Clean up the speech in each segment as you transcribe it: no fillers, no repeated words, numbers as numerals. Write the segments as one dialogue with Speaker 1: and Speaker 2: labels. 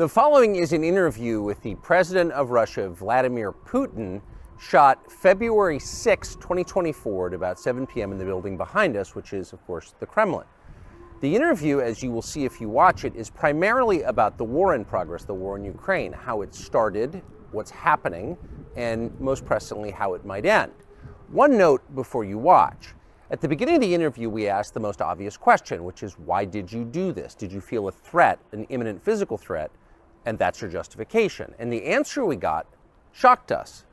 Speaker 1: The following is an interview with the President of Russia, Vladimir Putin, shot February 6, 2024 at about 7 p.m. in the building behind us, which is, of course, the Kremlin. The interview, as you will see if you watch it, is primarily about the war in progress, the war in Ukraine, how it started, what's happening, and most pressingly, how it might end. One note before you watch. At the beginning of the interview, we asked the most obvious question, which is, why did you do this? Did you feel a threat, an imminent physical threat? And that's your justification. And the answer we got shocked us.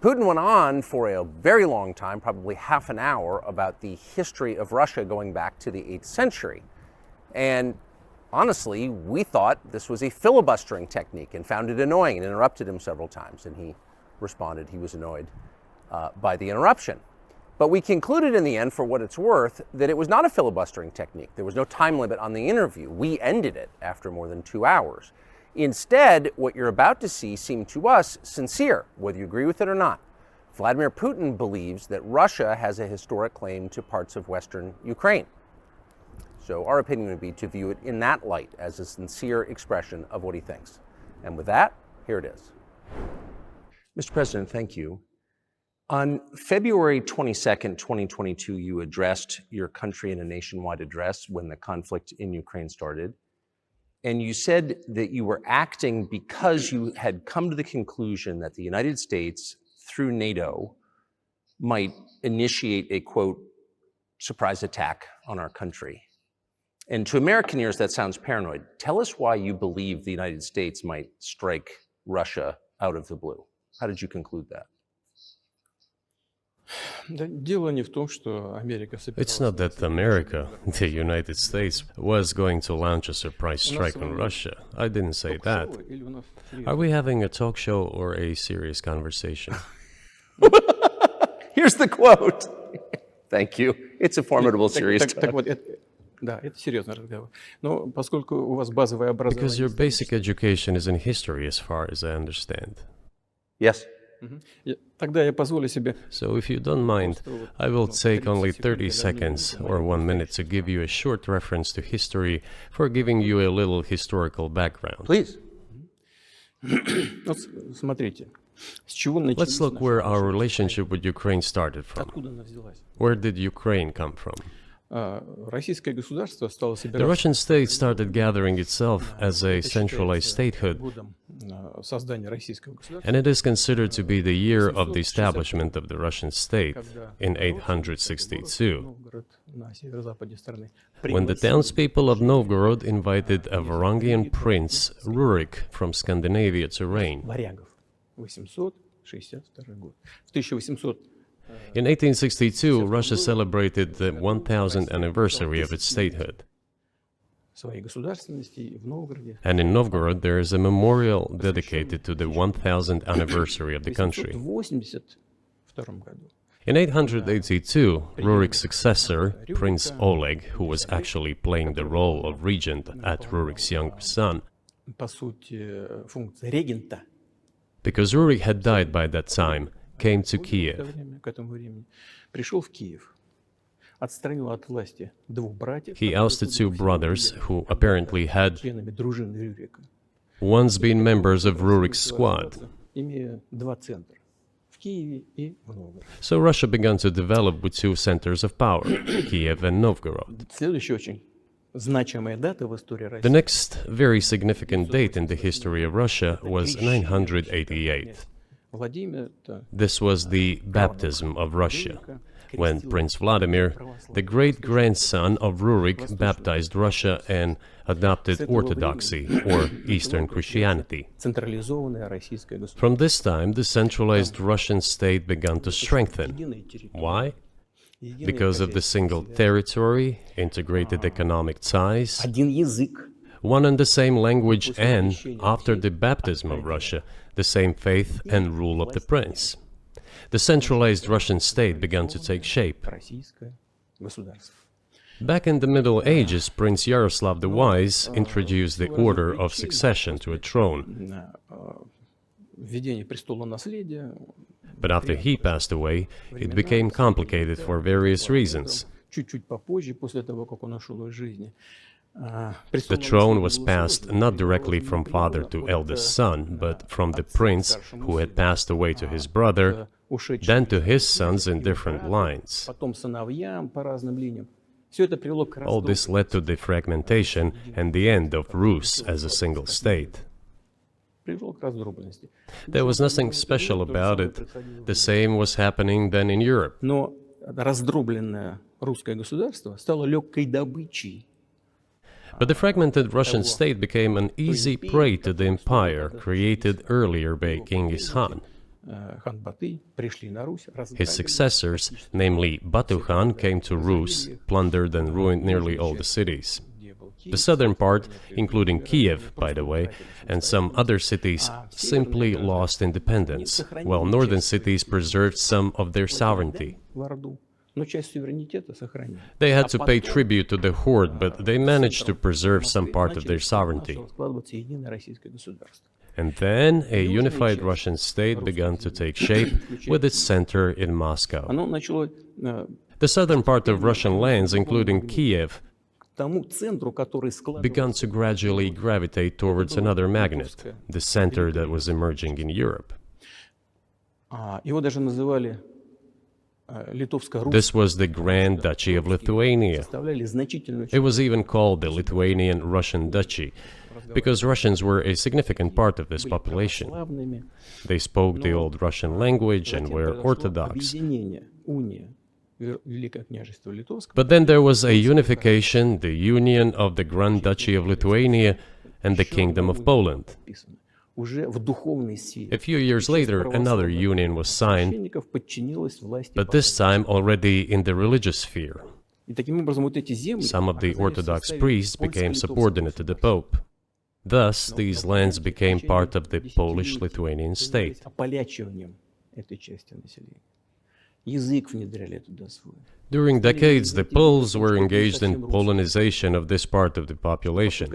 Speaker 1: Putin went on for a very long time, probably half an hour, about the history of Russia going back to the 8th century. And honestly, we thought this was a filibustering technique and found it annoying and interrupted him several times. And he responded he was annoyed by the interruption. But we concluded in the end, for what it's worth, that it was not a filibustering technique. There was no time limit on the interview. We ended it after more than 2 hours. Instead, what you're about to see seemed to us sincere, whether you agree with it or not. Vladimir Putin believes that Russia has a historic claim to parts of Western Ukraine. So our opinion would be to view it in that light, as a sincere expression of what he thinks. And with that, here it is. Mr. President, thank you. On February 22nd, 2022, you addressed your country in a nationwide address when the conflict in Ukraine started. And you said that you were acting because you had come to the conclusion that the United States, through NATO, might initiate a, quote, surprise attack on our country. And to American ears, that sounds paranoid. Tell us why you believe the United States might strike Russia out of the blue. How did you conclude that?
Speaker 2: It's not that America, the United States, was going to launch a surprise strike on Russia. I didn't say that. Are we having a talk show or a serious conversation?
Speaker 1: Here's the quote. Thank you. It's a formidable serious talk.
Speaker 2: Because your basic education is in history, as far as I understand.
Speaker 1: Yes.
Speaker 2: So if you don't mind, I will take only 30 seconds or 1 minute to give you a short reference to history for giving you a little historical background.
Speaker 1: Please.
Speaker 2: Let's look where our relationship with Ukraine started from. Where did Ukraine come from? The Russian state started gathering itself as a centralized statehood, and it is considered to be the year of the establishment of the Russian state in 862, when the townspeople of Novgorod invited a Varangian prince, Rurik, from Scandinavia to reign. In 1862, Russia celebrated the 1000th anniversary of its statehood. And in Novgorod, there is a memorial dedicated to the 1000th anniversary of the country. In 882, Rurik's successor, Prince Oleg, who was actually playing the role of regent at Rurik's younger son, because Rurik had died by that time, came to Kiev. He ousted two brothers who apparently had once been members of Rurik's squad. So Russia began to develop with two centers of power, Kiev and Novgorod. The next very significant date in the history of Russia was 988. This was the baptism of Russia, when Prince Vladimir, the great-grandson of Rurik, baptized Russia and adopted Orthodoxy, or Eastern Christianity. From this time, the centralized Russian state began to strengthen. Why? Because of the single territory, integrated economic ties, one and the same language, and, after the baptism of Russia, the same faith and rule of the prince. The centralized Russian state began to take shape. Back in the Middle Ages, Prince Yaroslav the Wise introduced the order of succession to a throne. But after he passed away, it became complicated for various reasons. The throne was passed not directly from father to eldest son, but from the prince who had passed away to his brother, then to his sons in different lines. All this led to the fragmentation and the end of Rus as a single state. There was nothing special about it. The same was happening then in Europe. But the fragmented Russian state became an easy prey to the empire created earlier by Genghis Khan. His successors, namely Batu Khan, came to Rus, plundered and ruined nearly all the cities. The southern part, including Kiev, by the way, and some other cities, simply lost independence, while northern cities preserved some of their sovereignty. They had to pay tribute to the horde, but they managed to preserve some part of their sovereignty. And then a unified Russian state began to take shape with its center in Moscow. The southern part of Russian lands, including Kiev, began to gradually gravitate towards another magnet, the center that was emerging in Europe. This was the Grand Duchy of Lithuania. It was even called the Lithuanian-Russian Duchy, because Russians were a significant part of this population. They spoke the old Russian language and were Orthodox. But then there was a unification, the union of the Grand Duchy of Lithuania and the Kingdom of Poland. A few years later, another union was signed, but this time already in the religious sphere. Some of the Orthodox priests became subordinate to the Pope. Thus, these lands became part of the Polish-Lithuanian state. During decades, the Poles were engaged in Polonization of this part of the population.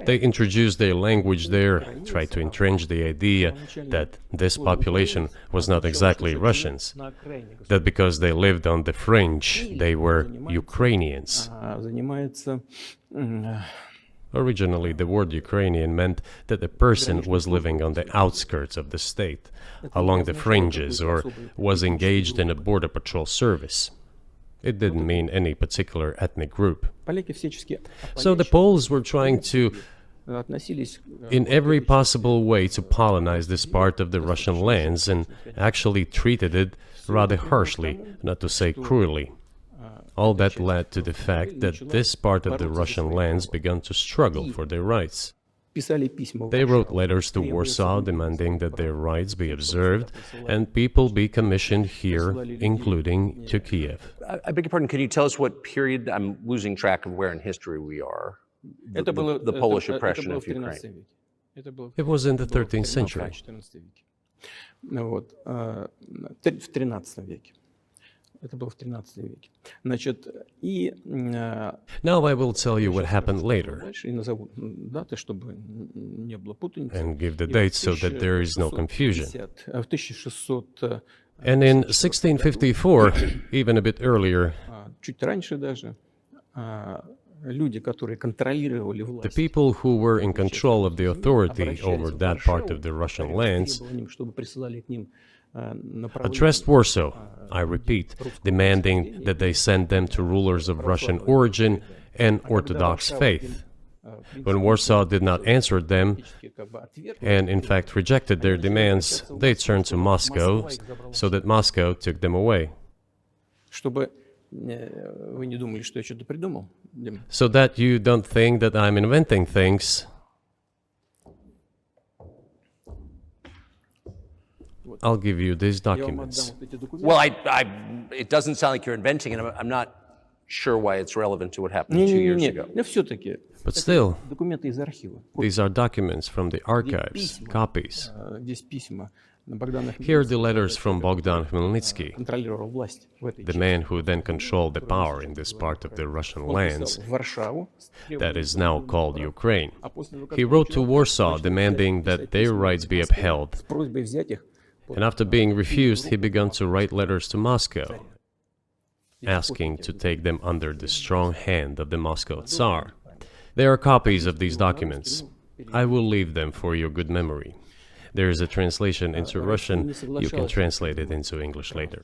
Speaker 2: They introduced their language there, tried to entrench the idea that this population was not exactly Russians, that because they lived on the fringe, they were Ukrainians. Originally, the word Ukrainian meant that a person was living on the outskirts of the state, along the fringes, or was engaged in a border patrol service. It didn't mean any particular ethnic group. So the Poles were trying to, in every possible way, to colonize this part of the Russian lands, and actually treated it rather harshly, not to say cruelly. All that led to the fact that this part of the Russian lands began to struggle for their rights. They wrote letters to Warsaw demanding that their rights be observed and people be commissioned here, including to Kiev.
Speaker 1: I beg your pardon, can you tell us what period? I'm losing track of where in history we are. The Polish oppression of Ukraine.
Speaker 2: It was in the 13th century. Now I will tell you what happened later and give the dates so that there is no confusion. And in 1654, even a bit earlier, the people who were in control of the authority over that part of the Russian lands addressed Warsaw, I repeat, demanding that they send them to rulers of Russian origin and Orthodox faith. When Warsaw did not answer them, and in fact rejected their demands, they turned to Moscow, so that Moscow took them away. So that you don't think that I'm inventing things, I'll give you these documents.
Speaker 1: Well, it doesn't sound like you're inventing it. I'm not sure why it's relevant to what happened 2 years ago.
Speaker 2: But still, these are documents from the archives, copies. Here are the letters from Bogdan Khmelnytsky, the man who then controlled the power in this part of the Russian lands that is now called Ukraine. He wrote to Warsaw demanding that their rights be upheld. And after being refused, he began to write letters to Moscow, asking to take them under the strong hand of the Moscow Tsar. There are copies of these documents. I will leave them for your good memory. There is a translation into Russian. You can translate it into English later.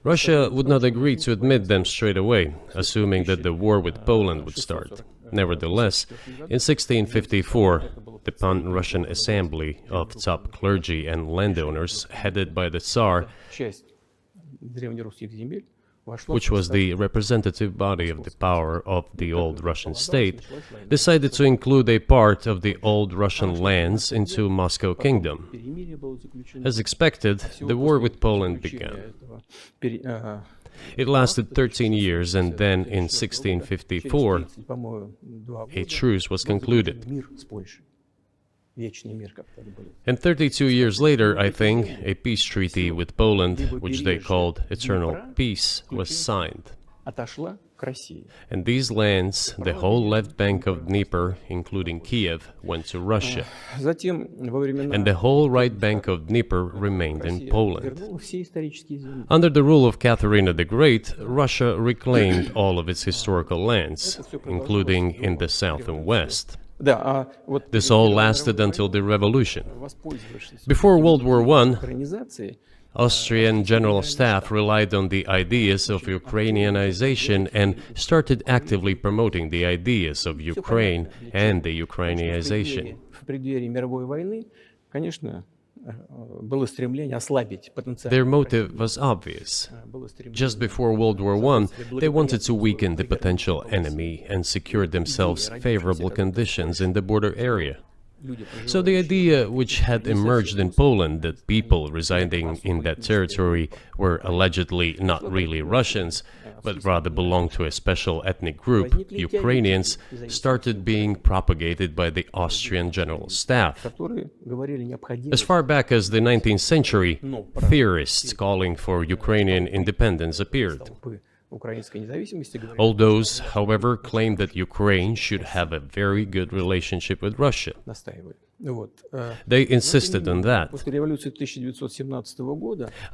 Speaker 2: Russia would not agree to admit them straight away, assuming that the war with Poland would start. Nevertheless, in 1654, the Pan-Russian Assembly of top clergy and landowners, headed by the Tsar, which was the representative body of the power of the old Russian state, decided to include a part of the old Russian lands into Moscow Kingdom. As expected, the war with Poland began. It lasted 13 years, and then in 1654, a truce was concluded. And 32 years later, I think, a peace treaty with Poland, which they called Eternal Peace, was signed. And these lands, the whole left bank of Dnieper, including Kiev, went to Russia. And the whole right bank of Dnieper remained in Poland. Under the rule of Catherine the Great, Russia reclaimed all of its historical lands, including in the south and west. This all lasted until the revolution. Before World War I, Austrian General Staff relied on the ideas of Ukrainianization and started actively promoting the ideas of Ukraine and the Ukrainianization. Their motive was obvious. Just before World War I, they wanted to weaken the potential enemy and secure themselves favorable conditions in the border area. So the idea which had emerged in Poland that people residing in that territory were allegedly not really Russians, but rather belonged to a special ethnic group, Ukrainians, started being propagated by the Austrian General Staff. As far back as the 19th century, theorists calling for Ukrainian independence appeared. All those, however, claimed that Ukraine should have a very good relationship with Russia. They insisted on that.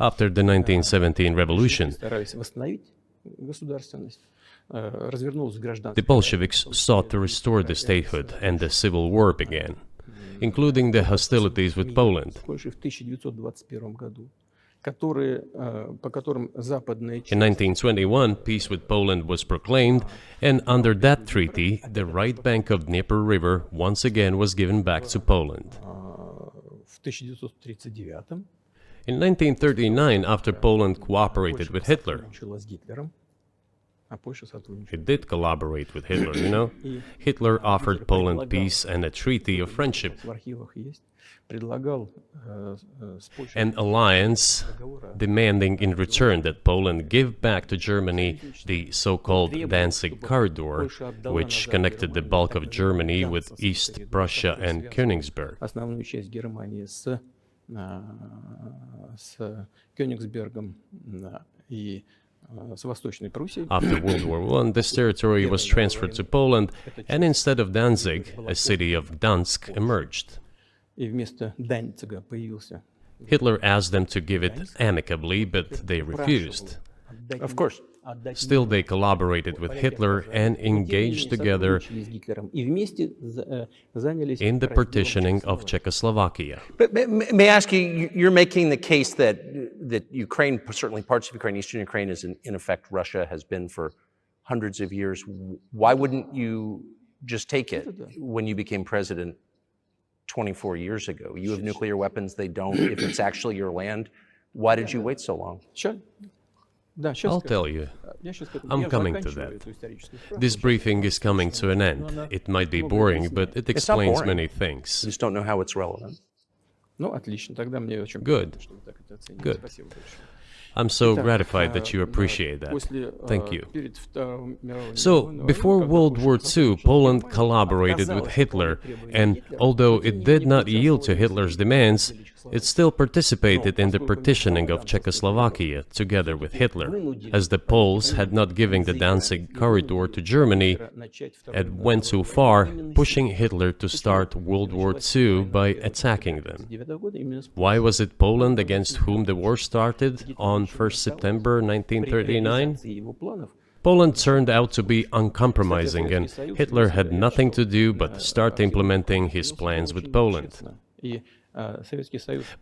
Speaker 2: After the 1917 revolution, the Bolsheviks sought to restore the statehood, and the civil war began, including the hostilities with Poland. In 1921, peace with Poland was proclaimed, and under that treaty, the right bank of Dnieper River once again was given back to Poland. In 1939, after Poland cooperated with Hitler, it did collaborate with Hitler, you know? Hitler offered Poland peace and a treaty of friendship. An alliance demanding in return that Poland give back to Germany the so-called Danzig corridor, which connected the bulk of Germany with East Prussia and Königsberg. After World War I, this territory was transferred to Poland, and instead of Danzig, a city of Gdansk emerged. Hitler asked them to give it amicably, but they refused.
Speaker 1: Of course.
Speaker 2: Still, they collaborated with Hitler and engaged together in the partitioning of Czechoslovakia.
Speaker 1: But may I ask you, you're making the case that Ukraine, certainly parts of Ukraine, Eastern Ukraine, is in effect Russia, has been for hundreds of years. Why wouldn't you just take it when you became president 24 years ago? You have nuclear weapons, they don't. If it's actually your land, why did you wait so long?
Speaker 2: Sure. I'll tell you. I'm coming to that. This briefing is coming to an end. It might be boring, but it explains many things.
Speaker 1: You just don't know how it's relevant.
Speaker 2: Good. Good. I'm so gratified that you appreciate that. Thank you. So, before World War II, Poland collaborated with Hitler, and although it did not yield to Hitler's demands, it still participated in the partitioning of Czechoslovakia together with Hitler, as the Poles had not given the Danzig corridor to Germany and went too far, pushing Hitler to start World War II by attacking them. Why was it Poland against whom the war started on 1st September 1939? Poland turned out to be uncompromising, and Hitler had nothing to do but start implementing his plans with Poland.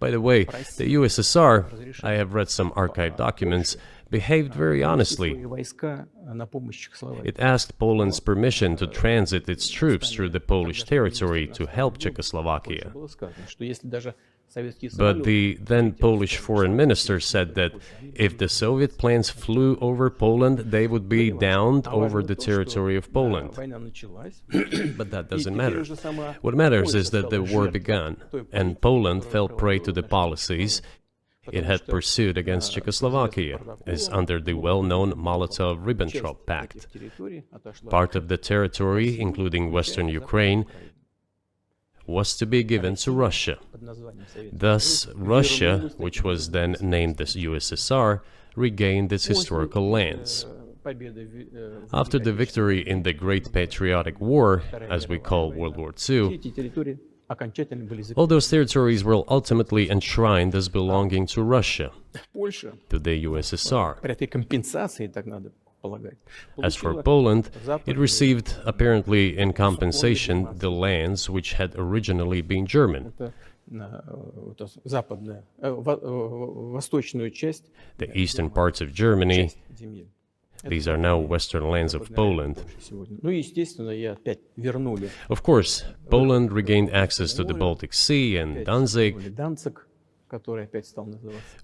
Speaker 2: By the way, the USSR, I have read some archive documents, behaved very honestly. It asked Poland's permission to transit its troops through the Polish territory to help Czechoslovakia. But the then Polish foreign minister said that if the Soviet planes flew over Poland, they would be downed over the territory of Poland. But that doesn't matter. What matters is that the war began, and Poland fell prey to the policies it had pursued against Czechoslovakia, as under the well-known Molotov-Ribbentrop Pact. Part of the territory, including western Ukraine, was to be given to Russia. Thus, Russia, which was then named the USSR, regained its historical lands. After the victory in the Great Patriotic War, as we call World War II, all those territories were ultimately enshrined as belonging to Russia, to the USSR. As for Poland, it received, apparently in compensation, the lands which had originally been German. The eastern parts of Germany, these are now western lands of Poland. Of course, Poland regained access to the Baltic Sea and Danzig,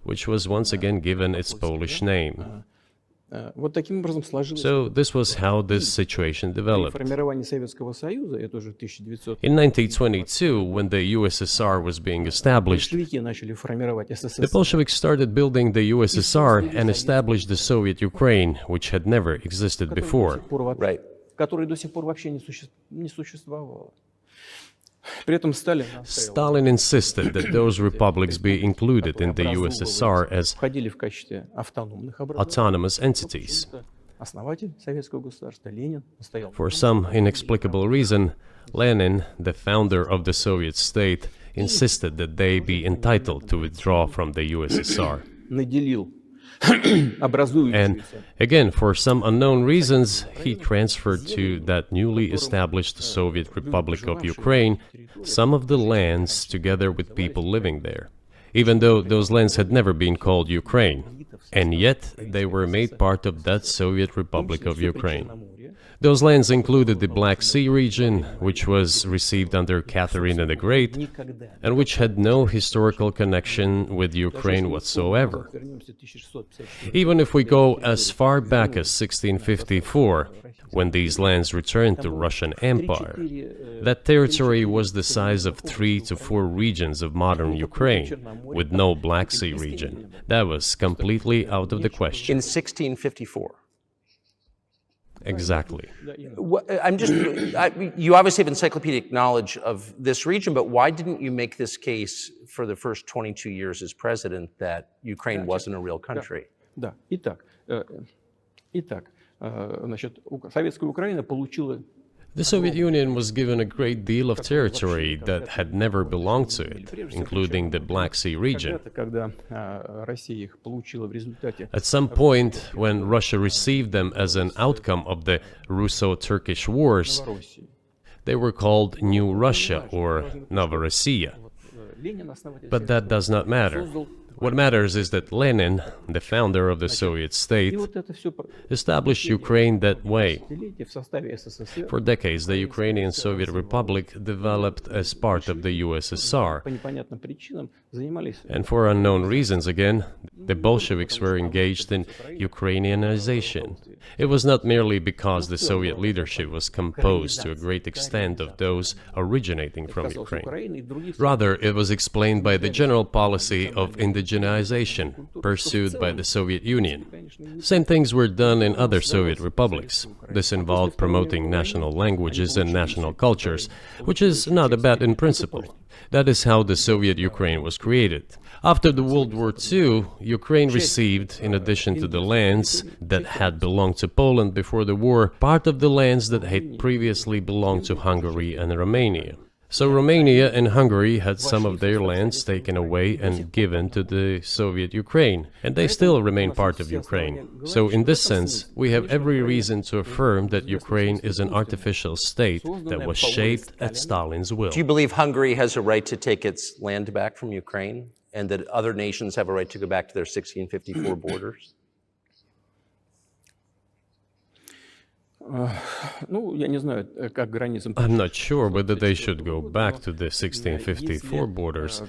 Speaker 2: which was once again given its Polish name. So this was how this situation developed. In 1922, when the USSR was being established, the Bolsheviks started building the USSR and established the Soviet Ukraine, which had never existed before.
Speaker 1: Right.
Speaker 2: Stalin insisted that those republics be included in the USSR as autonomous entities. For some inexplicable reason, Lenin, the founder of the Soviet state, insisted that they be entitled to withdraw from the USSR. And again, for some unknown reasons, he transferred to that newly established Soviet Republic of Ukraine some of the lands together with people living there, even though those lands had never been called Ukraine, and yet they were made part of that Soviet Republic of Ukraine. Those lands included the Black Sea region, which was received under Catherine the Great, and which had no historical connection with Ukraine whatsoever. Even if we go as far back as 1654, when these lands returned to Russian Empire, that territory was the size of 3 to 4 regions of modern Ukraine, with no Black Sea region. That was completely out of the question.
Speaker 1: In 1654.
Speaker 2: Exactly.
Speaker 1: You obviously have encyclopedic knowledge of this region, but why didn't you make this case for the first 22 years as president that Ukraine wasn't a real country?
Speaker 2: The Soviet Union was given a great deal of territory that had never belonged to it, including the Black Sea region. At some point, when Russia received them as an outcome of the Russo-Turkish Wars, they were called New Russia or Novorossiya. But that does not matter. What matters is that Lenin, the founder of the Soviet state, established Ukraine that way. For decades, the Ukrainian Soviet Republic developed as part of the USSR. And for unknown reasons again, the Bolsheviks were engaged in Ukrainianization. It was not merely because the Soviet leadership was composed to a great extent of those originating from Ukraine. Rather, it was explained by the general policy of indigenization pursued by the Soviet Union. Same things were done in other Soviet republics. This involved promoting national languages and national cultures, which is not bad in principle. That is how the Soviet Ukraine was created. After the World War II, Ukraine received, in addition to the lands that had belonged to Poland before the war, part of the lands that had previously belonged to Hungary and Romania. So Romania and Hungary had some of their lands taken away and given to the Soviet Ukraine, and they still remain part of Ukraine. So in this sense, we have every reason to affirm that Ukraine is an artificial state that was shaped at Stalin's will.
Speaker 1: Do you believe Hungary has a right to take its land back from Ukraine, and that other nations have a right to go back to their 1654 borders?
Speaker 2: I'm not sure whether they should go back to the 1654 borders.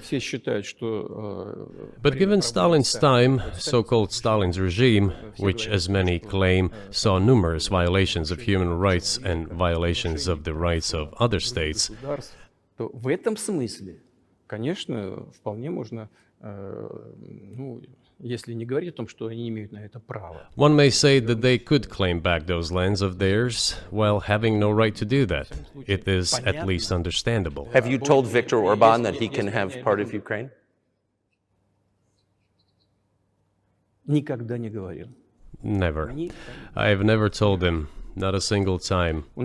Speaker 2: But given Stalin's time, so-called Stalin's regime, which as many claim saw numerous violations of human rights and violations of the rights of other states, one may say that they could claim back those lands of theirs while having no right to do that. It is at least understandable.
Speaker 1: Have you told Viktor Orban that he can have part of Ukraine?
Speaker 2: Never. I have never told him, not a single time. We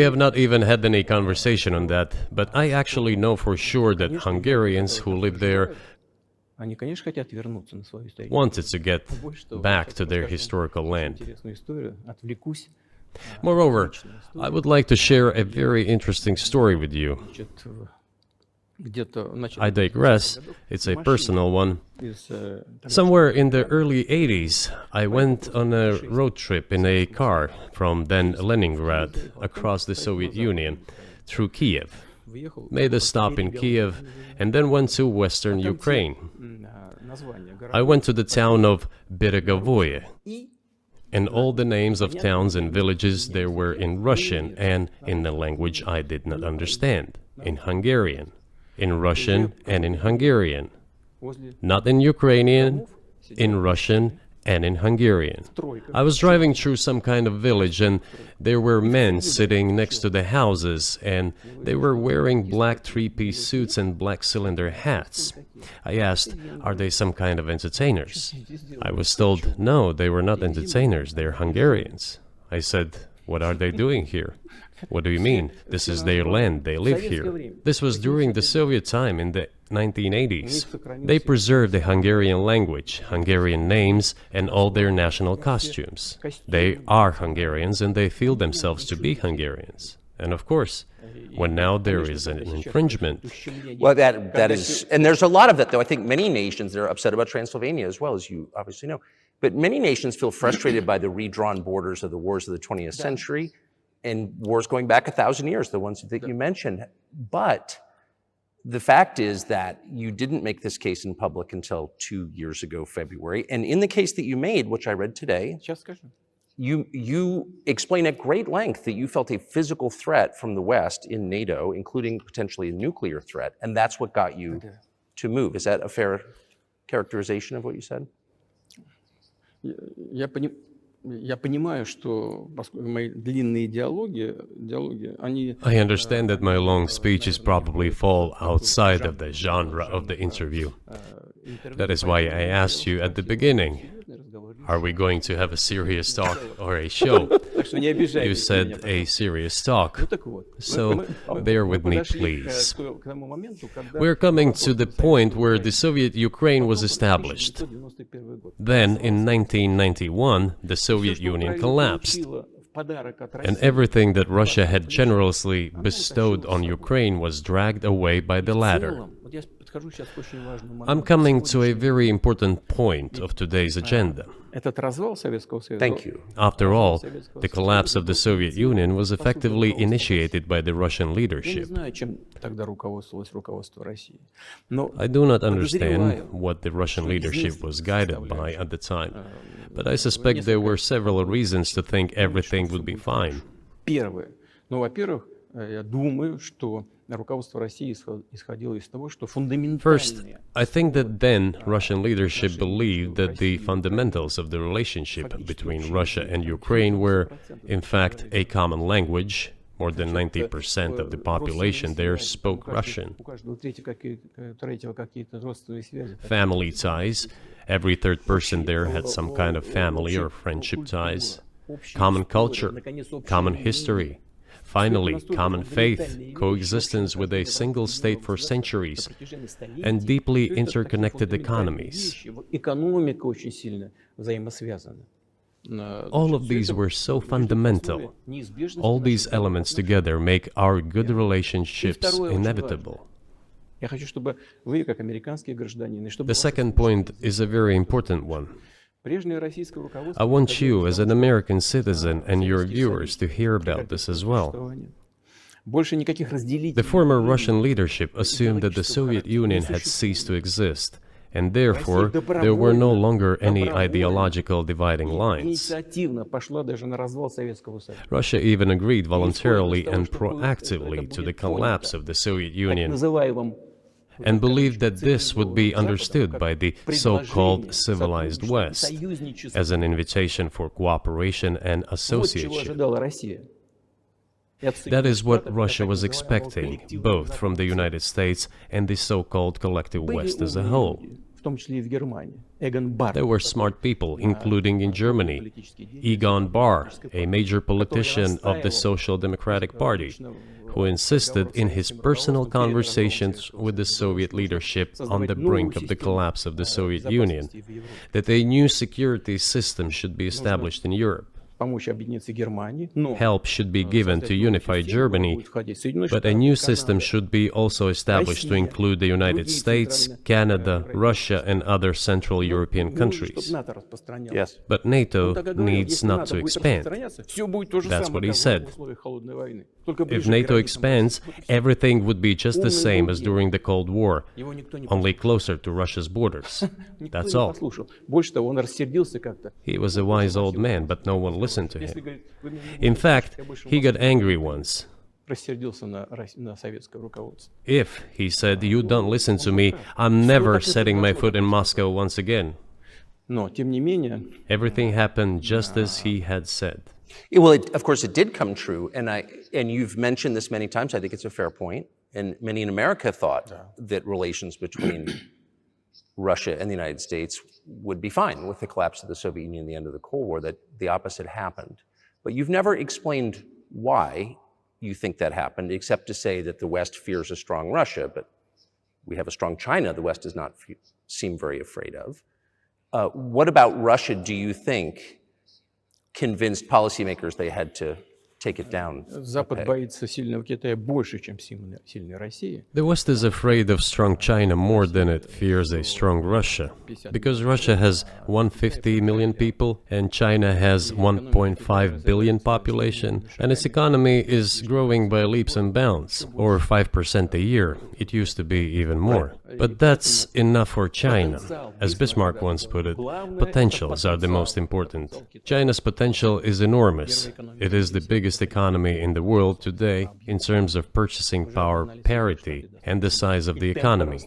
Speaker 2: have not even had any conversation on that, but I actually know for sure that Hungarians who live there wanted to get back to their historical land. Moreover, I would like to share a very interesting story with you. I digress, it's a personal one. Somewhere in the early 80s, I went on a road trip in a car from then Leningrad across the Soviet Union through Kiev. Made a stop in Kiev and then went to western Ukraine. I went to the town of Beregovoye, and all the names of towns and villages there were in Russian and in a language I did not understand, in Hungarian. In Russian and in Hungarian. Not in Ukrainian, in Russian and in Hungarian. I was driving through some kind of village and there were men sitting next to the houses and they were wearing black three-piece suits and black cylinder hats. I asked, are they some kind of entertainers? I was told, no, they were not entertainers, they're Hungarians. I said, what are they doing here? What do you mean? This is their land, they live here. This was during the Soviet time in the 1980s. They preserved the Hungarian language, Hungarian names, and all their national costumes. They are Hungarians and they feel themselves to be Hungarians. And of course, when now there is an infringement...
Speaker 1: Well, that is... And there's a lot of that, though. I think many nations, they're upset about Transylvania as well, as you obviously know. But many nations feel frustrated by the redrawn borders of the wars of the 20th century, and wars going back 1,000 years, the ones that you mentioned. But the fact is that you didn't make this case in public until 2 years ago, February. And in the case that you made, which I read today, you explain at great length that you felt a physical threat from the West in NATO, including potentially a nuclear threat, and that's what got you to move. Is that a fair characterization of what you said?
Speaker 2: I understand that my long speeches probably fall outside of the genre of the interview. That is why I asked you at the beginning, are we going to have a serious talk or a show? You said a serious talk, so bear with me, please. We're coming to the point where the Soviet Ukraine was established. Then, in 1991, the Soviet Union collapsed, and everything that Russia had generously bestowed on Ukraine was dragged away by the latter. I'm coming to a very important point of today's agenda.
Speaker 1: Thank you.
Speaker 2: After all, the collapse of the Soviet Union was effectively initiated by the Russian leadership. I do not understand what the Russian leadership was guided by at the time, but I suspect there were several reasons to think everything would be fine. First, I think that then Russian leadership believed that the fundamentals of the relationship between Russia and Ukraine were, in fact, a common language. More than 90% of the population there spoke Russian. Family ties. Every third person there had some kind of family or friendship ties. Common culture, common history, Finally, common faith, coexistence with a single state for centuries, and deeply interconnected economies. All of these were so fundamental. All these elements together make our good relationships inevitable. The second point is a very important one. I want you, as an American citizen, and your viewers to hear about this as well. The former Russian leadership assumed that the Soviet Union had ceased to exist, and therefore there were no longer any ideological dividing lines. Russia even agreed voluntarily and proactively to the collapse of the Soviet Union, and believed that this would be understood by the so-called civilized West as an invitation for cooperation and association. That is what Russia was expecting, both from the United States and the so-called collective West as a whole. There were smart people, including in Germany, Egon Bahr, a major politician of the Social Democratic Party, who insisted in his personal conversations with the Soviet leadership on the brink of the collapse of the Soviet Union that a new security system should be established in Europe. Help should be given to unify Germany, but a new system should be also established to include the United States, Canada, Russia, and other Central European countries.
Speaker 1: Yes.
Speaker 2: But NATO needs not to expand. That's what he said. If NATO expands, everything would be just the same as during the Cold War, only closer to Russia's borders. That's all. He was a wise old man, but no one listened to him. In fact, he got angry once. If, he said, you don't listen to me, I'm never setting my foot in Moscow once again. Everything happened just as he had said.
Speaker 1: Well, of course, it did come true, and you've mentioned this many times. I think it's a fair point. And many in America thought that relations between Russia and the United States would be fine with the collapse of the Soviet Union and the end of the Cold War, that the opposite happened. But you've never explained why you think that happened, except to say that the West fears a strong Russia, but we have a strong China the West does not seem very afraid of. What about Russia, do you think, convinced policymakers they had to take it down?
Speaker 2: The West is afraid of strong China more than it fears a strong Russia, because Russia has 150 million people and China has 1.5 billion population, and its economy is growing by leaps and bounds, or 5% a year. It used to be even more. But that's enough for China. As Bismarck once put it, potentials are the most important. China's potential is enormous. It is the biggest economy in the world today in terms of purchasing power parity and the size of the economy.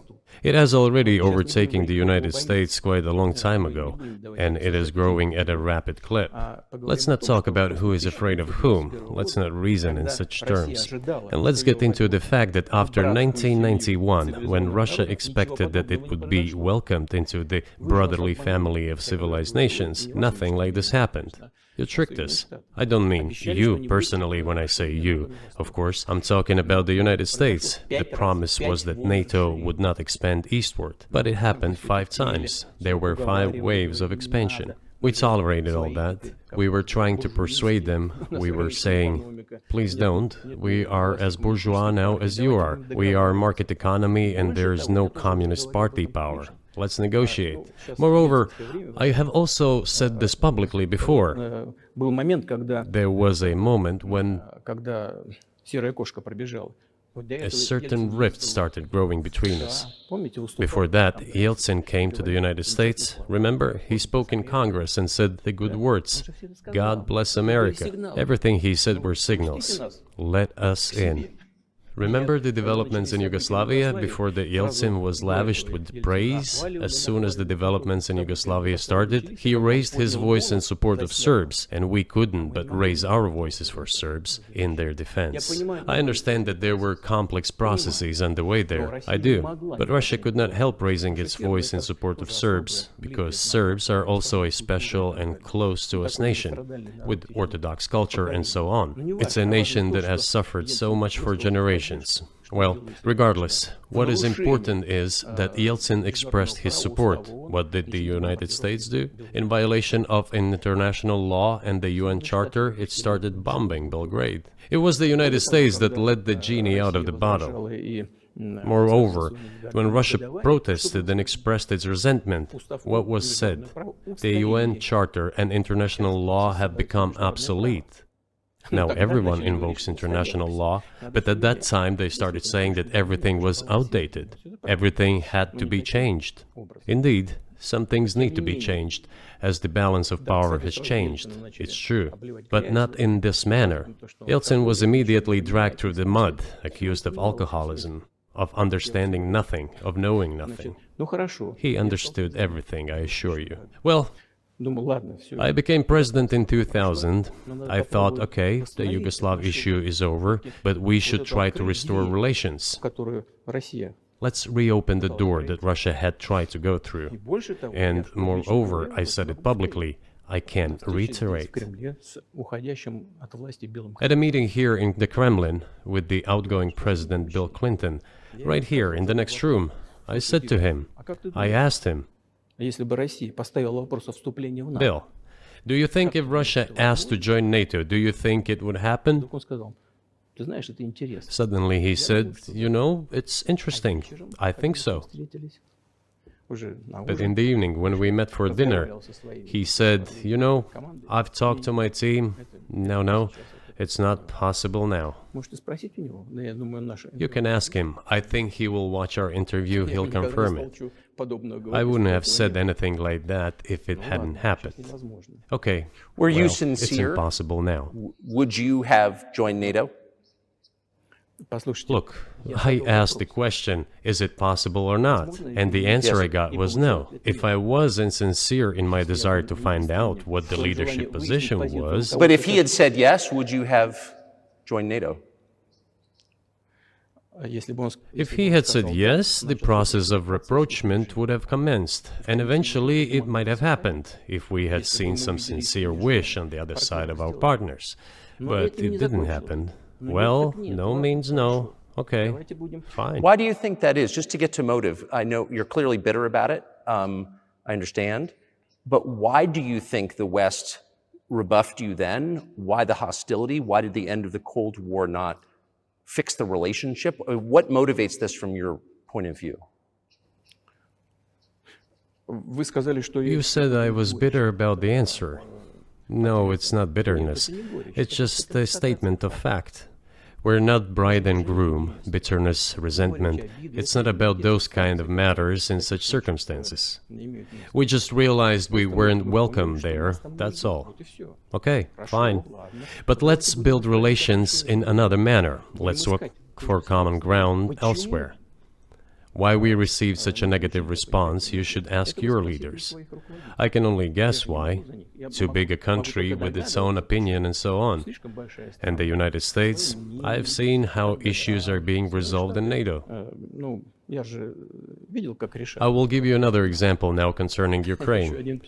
Speaker 2: It has already overtaken the United States quite a long time ago, and it is growing at a rapid clip. Let's not talk about who is afraid of whom. Let's not reason in such terms. And let's get into the fact that after 1991, when Russia expected that it would be welcomed into the brotherly family of civilized nations, nothing like this happened. You tricked us. I don't mean you personally when I say you. Of course, I'm talking about the United States. The promise was that NATO would not expand eastward, but it happened 5 times. There were 5 waves of expansion. We tolerated all that. We were trying to persuade them. We were saying, please don't. We are as bourgeois now as you are. We are market economy and there is no communist party power. Let's negotiate. Moreover, I have also said this publicly before. There was a moment when a certain rift started growing between us. Before that, Yeltsin came to the United States. Remember, he spoke in Congress and said the good words. God bless America. Everything he said were signals. Let us in. Remember the developments in Yugoslavia before the Yeltsin was lavished with praise? As soon as the developments in Yugoslavia started, he raised his voice in support of Serbs, and we couldn't but raise our voices for Serbs in their defense. I understand that there were complex processes underway there, I do, but Russia could not help raising its voice in support of Serbs, because Serbs are also a special and close to us nation, with Orthodox culture and so on. It's a nation that has suffered so much for generations. Well, regardless, what is important is that Yeltsin expressed his support. What did the United States do? In violation of international law and the UN Charter, it started bombing Belgrade. It was the United States that let the genie out of the bottle. Moreover, when Russia protested and expressed its resentment, what was said? The UN Charter and international law have become obsolete. Now everyone invokes international law, but at that time they started saying that everything was outdated. Everything had to be changed. Indeed, some things need to be changed, as the balance of power has changed. It's true, but not in this manner. Yeltsin was immediately dragged through the mud, accused of alcoholism, of understanding nothing, of knowing nothing. He understood everything, I assure you. Well, I became president in 2000. I thought, okay, the Yugoslav issue is over, but we should try to restore relations. Let's reopen the door that Russia had tried to go through. And moreover, I said it publicly, I can reiterate. At a meeting here in the Kremlin with the outgoing President Bill Clinton, right here in the next room, I said to him, I asked him, Bill, do you think if Russia asked to join NATO, do you think it would happen? Suddenly he said, you know, it's interesting. I think so. But in the evening, when we met for dinner, he said, you know, I've talked to my team. No, it's not possible now. You can ask him. I think he will watch our interview. He'll confirm it. I wouldn't have said anything like that if it hadn't happened. Okay.
Speaker 1: Were you sincere?
Speaker 2: It's impossible now.
Speaker 1: Would you have joined NATO?
Speaker 2: Look, I asked the question, is it possible or not? And the answer I got was no. If I was insincere in my desire to find out what the leadership position was...
Speaker 1: But if he had said yes, would you have joined NATO?
Speaker 2: If he had said yes, the process of rapprochement would have commenced, and eventually it might have happened, if we had seen some sincere wish on the other side of our partners. But it didn't happen. Well, no means no. Okay, fine.
Speaker 1: Why do you think that is? Just to get to motive, I know you're clearly bitter about it, I understand, but why do you think the West rebuffed you then? Why the hostility? Why did the end of the Cold War not fix the relationship? What motivates this from your point of view?
Speaker 2: You said I was bitter about the answer. No, it's not bitterness. It's just a statement of fact. We're not bride and groom, bitterness, resentment. It's not about those kind of matters in such circumstances. We just realized we weren't welcome there, that's all. Okay, fine. But let's build relations in another manner. Let's look for common ground elsewhere. Why we received such a negative response, you should ask your leaders. I can only guess why. Too big a country with its own opinion and so on. And the United States, I've seen how issues are being resolved in NATO. I will give you another example now concerning Ukraine.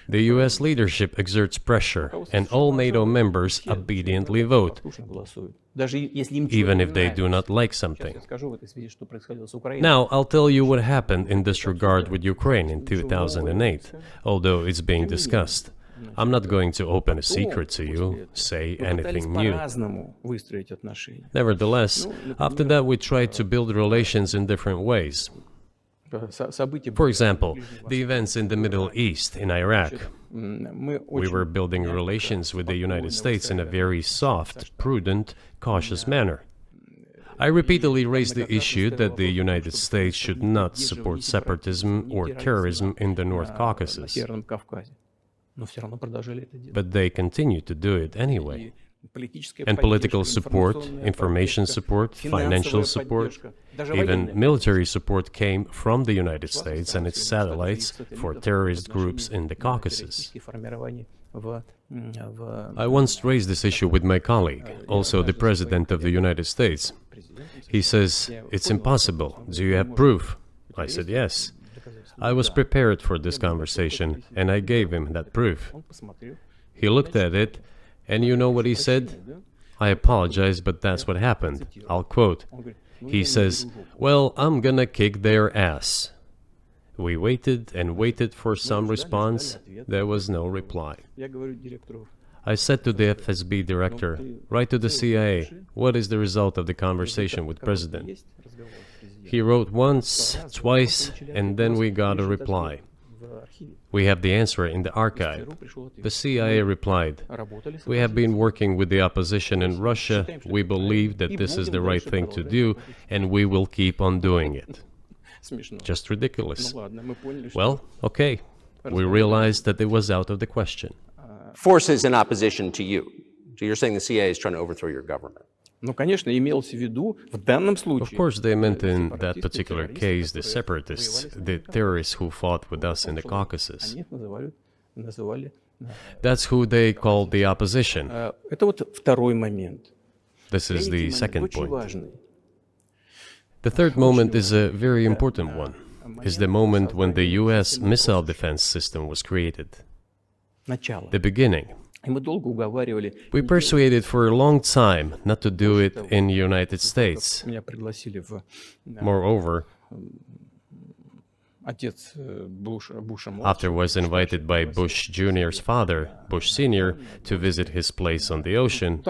Speaker 2: The US leadership exerts pressure, and all NATO members obediently vote, even if they do not like something. Now, I'll tell you what happened in this regard with Ukraine in 2008, although it's being discussed. I'm not going to open a secret to you, say anything new. Nevertheless, after that we tried to build relations in different ways. For example, the events in the Middle East, in Iraq. We were building relations with the United States in a very soft, prudent, cautious manner. I repeatedly raised the issue that the United States should not support separatism or terrorism in the North Caucasus. But they continue to do it anyway. and political support, information support, financial support, even military support came from the United States and its satellites for terrorist groups in the Caucasus. I once raised this issue with my colleague, also the President of the United States. He says, "It's impossible. Do you have proof?" I said, "Yes." I was prepared for this conversation, and I gave him that proof. He looked at it, and you know what he said? "I apologize, but that's what happened." I'll quote. He says, "Well, I'm gonna kick their ass." We waited and waited for some response. There was no reply. I said to the FSB director, "Write to the CIA, what is the result of the conversation with President?" He wrote once, twice, and then we got a reply. We have the answer in the archive. The CIA replied, "We have been working with the opposition in Russia. We believe that this is the right thing to do, and we will keep on doing it." Just ridiculous. Well, okay. We realized that it was out of the question.
Speaker 1: Forces in opposition to you. So you're saying the CIA is trying to overthrow your government?
Speaker 2: Of course, they meant in that particular case the separatists, the terrorists who fought with us in the Caucasus. That's who they called the opposition. This is the second point. The third moment is a very important one, is the moment when the US missile defense system was created. The beginning. We persuaded for a long time not to do it in the United States. Moreover, after I was invited by Bush Jr.'s father, Bush Sr., to visit his place on the ocean,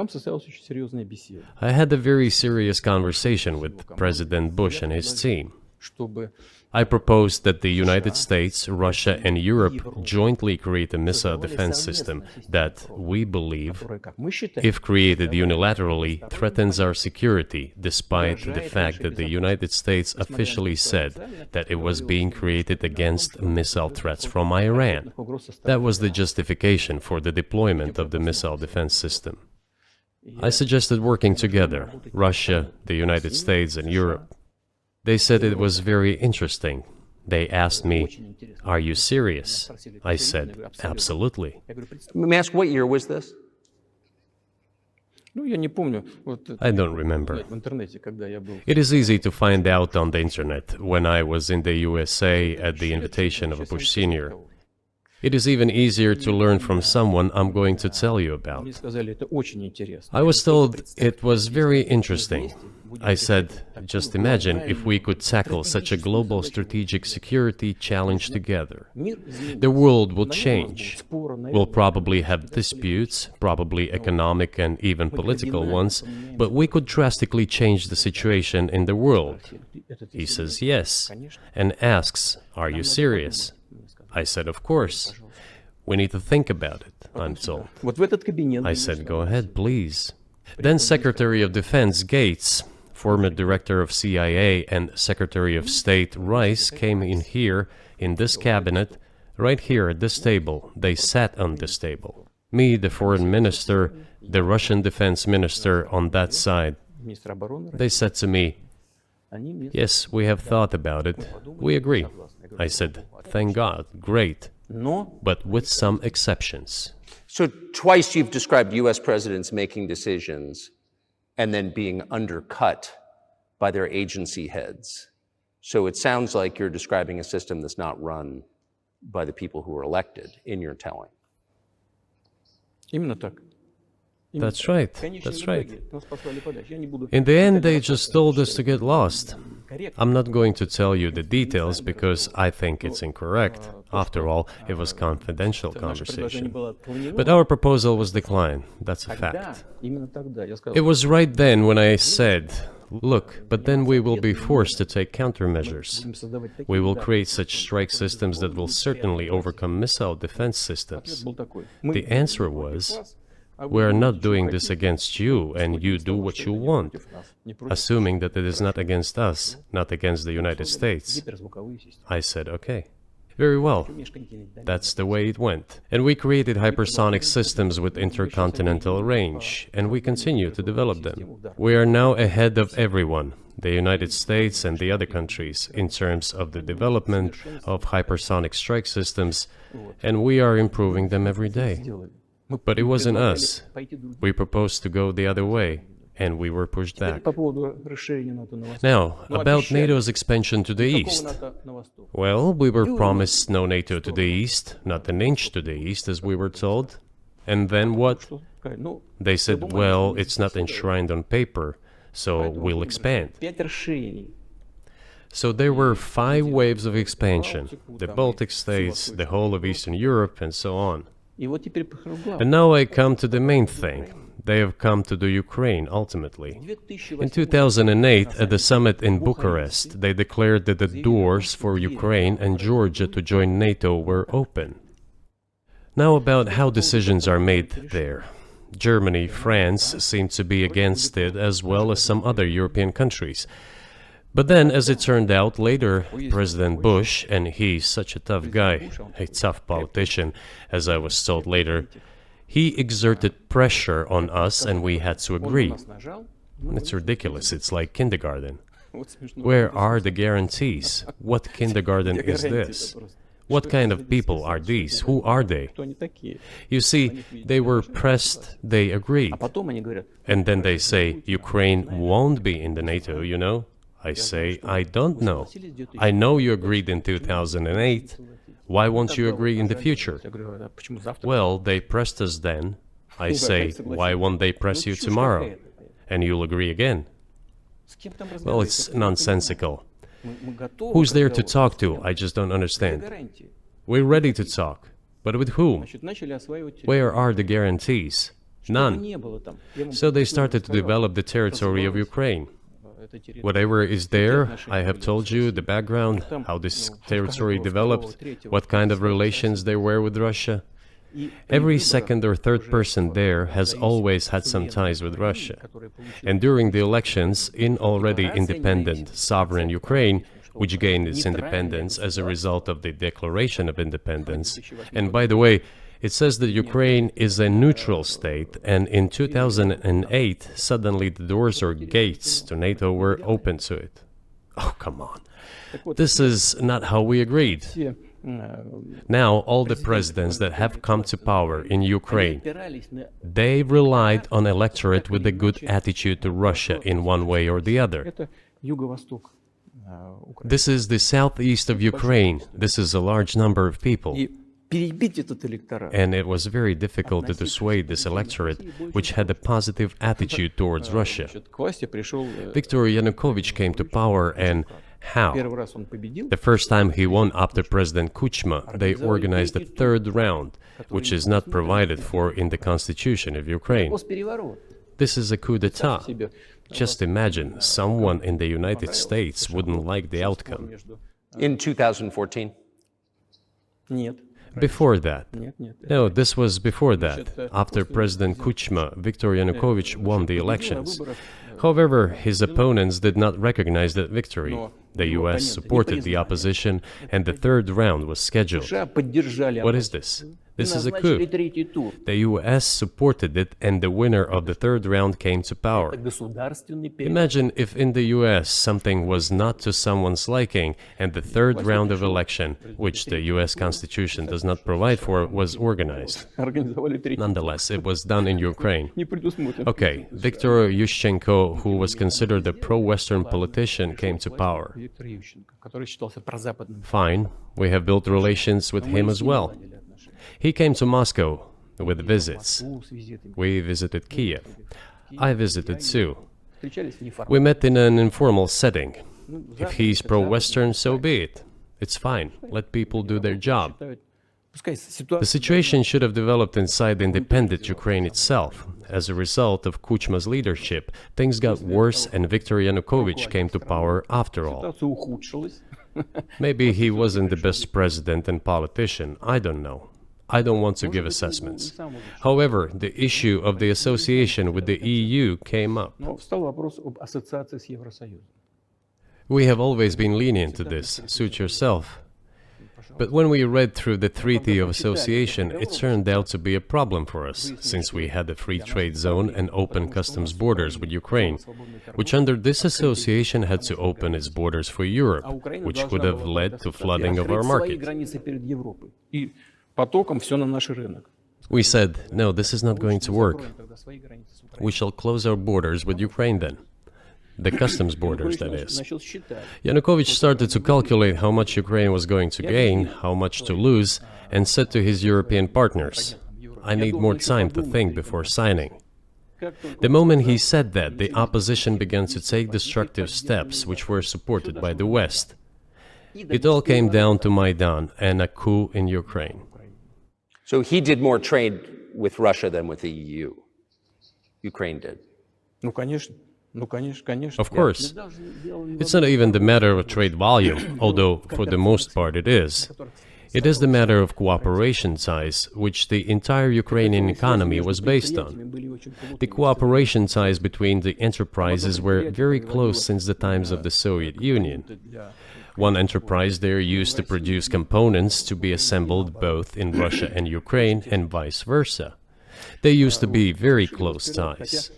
Speaker 2: I had a very serious conversation with President Bush and his team. I proposed that the United States, Russia, and Europe jointly create a missile defense system that, we believe, if created unilaterally, threatens our security, despite the fact that the United States officially said that it was being created against missile threats from Iran. That was the justification for the deployment of the missile defense system. I suggested working together, Russia, the United States, and Europe. They said it was very interesting. They asked me, "Are you serious?" I said, "Absolutely."
Speaker 1: Let me ask, what year was this?
Speaker 2: I don't remember. It is easy to find out on the internet when I was in the USA at the invitation of Bush Sr. It is even easier to learn from someone I'm going to tell you about. I was told it was very interesting. I said, just imagine if we could tackle such a global strategic security challenge together. The world will change. We'll probably have disputes, probably economic and even political ones, but we could drastically change the situation in the world. He says yes, and asks, "Are you serious?" I said, "Of course. We need to think about it," I'm told. I said, "Go ahead, please." Then Secretary of Defense Gates, former director of CIA, and Secretary of State Rice came in here, in this cabinet, right here at this table. They sat on this table. Me, the foreign minister, the Russian defense minister on that side. They said to me, "Yes, we have thought about it. We agree." I said, "Thank God, great, but with some exceptions."
Speaker 1: So twice you've described US presidents making decisions and then being undercut by their agency heads. So it sounds like you're describing a system that's not run by the people who are elected, in your telling.
Speaker 2: That's right, that's right. In the end, they just told us to get lost. I'm not going to tell you the details because I think it's incorrect. After all, it was confidential conversation. But our proposal was declined, that's a fact. It was right then when I said, "Look, but then we will be forced to take countermeasures. We will create such strike systems that will certainly overcome missile defense systems." The answer was, "We are not doing this against you, and you do what you want," assuming that it is not against us, not against the United States. I said, "Okay." Very well. That's the way it went. And we created hypersonic systems with intercontinental range, and we continue to develop them. We are now ahead of everyone, the United States and the other countries, in terms of the development of hypersonic strike systems, and we are improving them every day. But it wasn't us. We proposed to go the other way, and we were pushed back. Now, about NATO's expansion to the east. Well, we were promised no NATO to the east, not an inch to the east, as we were told. And then what? They said, well, it's not enshrined on paper, so we'll expand. So there were 5 waves of expansion, the Baltic states, the whole of Eastern Europe, and so on. And now I come to the main thing. They have come to the Ukraine, ultimately. In 2008, at the summit in Bucharest, they declared that the doors for Ukraine and Georgia to join NATO were open. Now about how decisions are made there. Germany, France seem to be against it, as well as some other European countries. But then, as it turned out later, President Bush, and he's such a tough guy, a tough politician, as I was told later, he exerted pressure on us and we had to agree. It's ridiculous, it's like kindergarten. Where are the guarantees? What kindergarten is this? What kind of people are these? Who are they? You see, they were pressed, they agreed. And then they say, Ukraine won't be in the NATO, you know? I say, I don't know. I know you agreed in 2008. Why won't you agree in the future? Well, they pressed us then. I say, why won't they press you tomorrow? And you'll agree again. Well, it's nonsensical. Who's there to talk to? I just don't understand. We're ready to talk. But with whom? Where are the guarantees? None. So they started to develop the territory of Ukraine. Whatever is there, I have told you the background, how this territory developed, what kind of relations there were with Russia. Every second or third person there has always had some ties with Russia. And during the elections in already independent, sovereign Ukraine, which gained its independence as a result of the Declaration of Independence, and by the way, it says that Ukraine is a neutral state, and in 2008, suddenly the doors or gates to NATO were open to it. Oh, come on. This is not how we agreed. Now, all the presidents that have come to power in Ukraine, they relied on electorate with a good attitude to Russia in one way or the other. This is the southeast of Ukraine. This is a large number of people. And it was very difficult to dissuade this electorate, which had a positive attitude towards Russia. Viktor Yanukovych came to power, and how? The first time he won after President Kuchma, they organized a third round, which is not provided for in the constitution of Ukraine. This is a coup d'etat. Just imagine, someone in the United States wouldn't like the outcome.
Speaker 1: In 2014?
Speaker 2: Before that. No, this was before that. After President Kuchma, Viktor Yanukovych won the elections. However, his opponents did not recognize that victory. The US supported the opposition, and the third round was scheduled. What is this? This is a coup. The US supported it, and the winner of the third round came to power. Imagine if in the US something was not to someone's liking, and the third round of election, which the US Constitution does not provide for, was organized. Nonetheless, it was done in Ukraine. Okay, Viktor Yushchenko, who was considered a pro-Western politician, came to power. Fine, we have built relations with him as well. He came to Moscow with visits. We visited Kiev. I visited too. We met in an informal setting. If he's pro-Western, so be it. It's fine. Let people do their job. The situation should have developed inside the independent Ukraine itself. As a result of Kuchma's leadership, things got worse and Viktor Yanukovych came to power after all. Maybe he wasn't the best president and politician, I don't know. I don't want to give assessments. However, the issue of the association with the EU came up. We have always been lenient to this. Suit yourself. But when we read through the Treaty of Association, it turned out to be a problem for us, since we had a free trade zone and open customs borders with Ukraine, which under this association had to open its borders for Europe, which would have led to flooding of our market. We said, no, this is not going to work. We shall close our borders with Ukraine then. The customs borders, that is. Yanukovych started to calculate how much Ukraine was going to gain, how much to lose, and said to his European partners, I need more time to think before signing. The moment he said that, the opposition began to take destructive steps which were supported by the West. It all came down to Maidan and a coup in Ukraine.
Speaker 1: So he did more trade with Russia than with the EU. Ukraine did.
Speaker 2: Of course. It's not even the matter of trade volume, although for the most part it is. It is the matter of cooperation ties, which the entire Ukrainian economy was based on. The cooperation ties between the enterprises were very close since the times of the Soviet Union. One enterprise there used to produce components to be assembled both in Russia and Ukraine and vice versa. They used to be very close ties.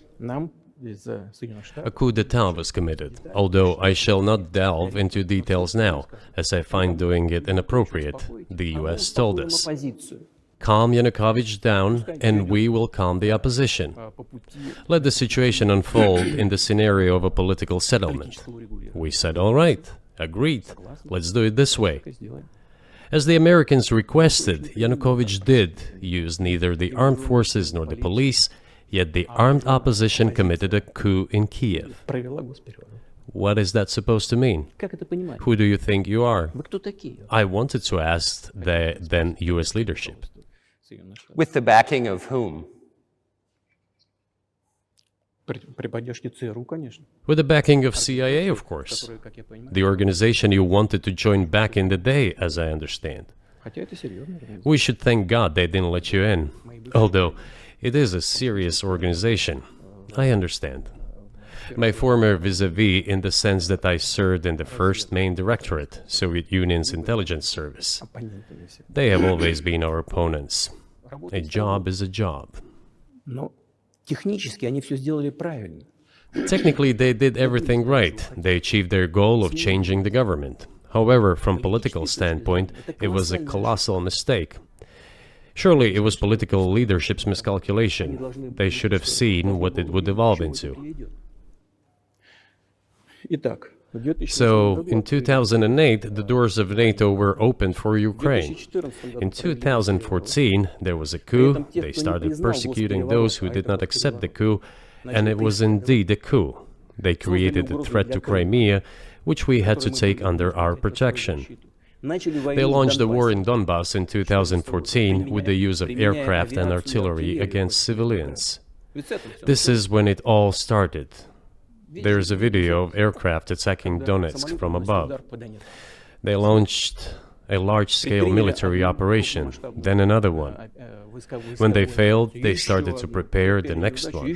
Speaker 2: A coup d'etat was committed, although I shall not delve into details now, as I find doing it inappropriate, the US told us. Calm Yanukovych down, and we will calm the opposition. Let the situation unfold in the scenario of a political settlement. We said, all right, agreed, let's do it this way. As the Americans requested, Yanukovych did use neither the armed forces nor the police, yet the armed opposition committed a coup in Kiev. What is that supposed to mean? Who do you think you are? I wanted to ask the then US leadership.
Speaker 1: With the backing of whom?
Speaker 2: With the backing of CIA, of course. The organization you wanted to join back in the day, as I understand. We should thank God they didn't let you in. Although, it is a serious organization. I understand. My former vis-a-vis in the sense that I served in the first main directorate, Soviet Union's intelligence service. They have always been our opponents. A job is a job. Technically, they did everything right. They achieved their goal of changing the government. However, from political standpoint, it was a colossal mistake. Surely it was political leadership's miscalculation. They should have seen what it would evolve into. So, in 2008, the doors of NATO were opened for Ukraine. In 2014, there was a coup. They started persecuting those who did not accept the coup, and it was indeed a coup. They created a threat to Crimea, which we had to take under our protection. They launched the war in Donbass in 2014 with the use of aircraft and artillery against civilians. This is when it all started. There is a video of aircraft attacking Donetsk from above. They launched a large-scale military operation, then another one. When they failed, they started to prepare the next one.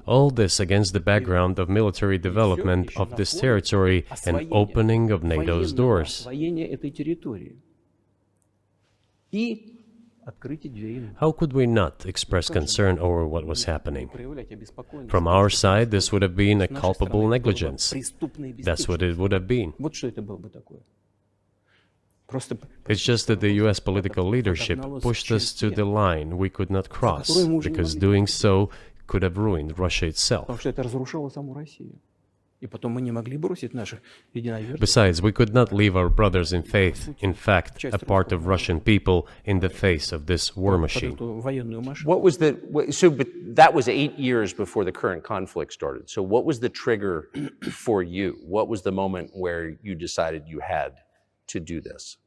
Speaker 2: All this against the background of military development of this territory and opening of NATO's doors. How could we not express concern over what was happening? From our side, this would have been a culpable negligence. That's what it would have been. It's just that the US political leadership pushed us to the line we could not cross, because doing so could have ruined Russia itself. Besides, we could not leave our brothers in faith, in fact, a part of Russian people, in the face of this war machine.
Speaker 1: But that was 8 years before the current conflict started. So what was the trigger for you? What was the moment where you decided you had to do this?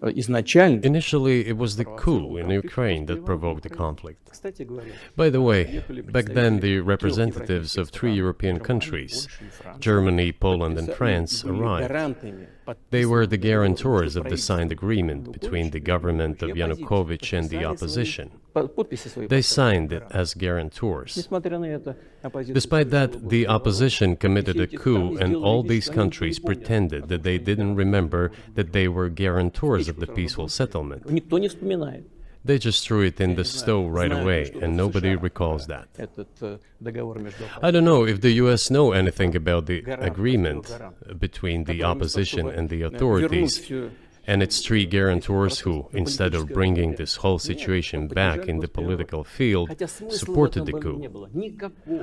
Speaker 2: Initially, it was the coup in Ukraine that provoked the conflict. By the way, back then the representatives of 3 European countries, Germany, Poland and France, arrived. They were the guarantors of the signed agreement between the government of Yanukovych and the opposition. They signed it as guarantors. Despite that, the opposition committed a coup, and all these countries pretended that they didn't remember that they were guarantors of the peaceful settlement. They just threw it in the stove right away, and nobody recalls that. I don't know if the US know anything about the agreement between the opposition and the authorities, and its three guarantors who, instead of bringing this whole situation back in the political field, supported the coup.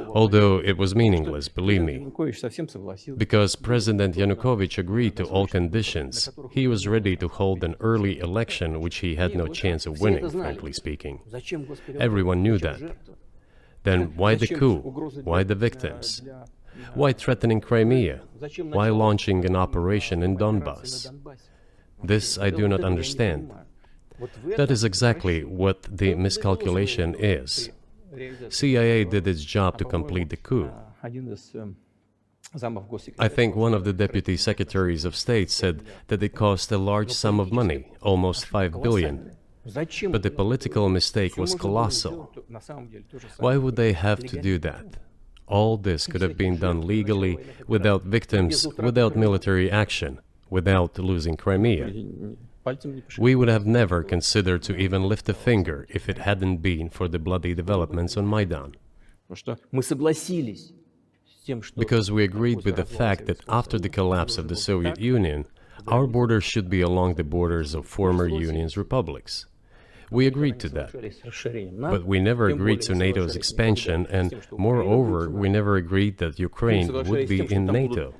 Speaker 2: Although it was meaningless, believe me. Because President Yanukovych agreed to all conditions, he was ready to hold an early election which he had no chance of winning, frankly speaking. Everyone knew that. Then why the coup? Why the victims? Why threatening Crimea? Why launching an operation in Donbass? This I do not understand. That is exactly what the miscalculation is. CIA did its job to complete the coup. I think one of the deputy secretaries of state said that it cost a large sum of money, almost 5 billion. But the political mistake was colossal. Why would they have to do that? All this could have been done legally, without victims, without military action, without losing Crimea. We would have never considered to even lift a finger if it hadn't been for the bloody developments on Maidan. Because we agreed with the fact that after the collapse of the Soviet Union, our borders should be along the borders of former Union's republics. We agreed to that. But we never agreed to NATO's expansion, and moreover, we never agreed that Ukraine would be in NATO.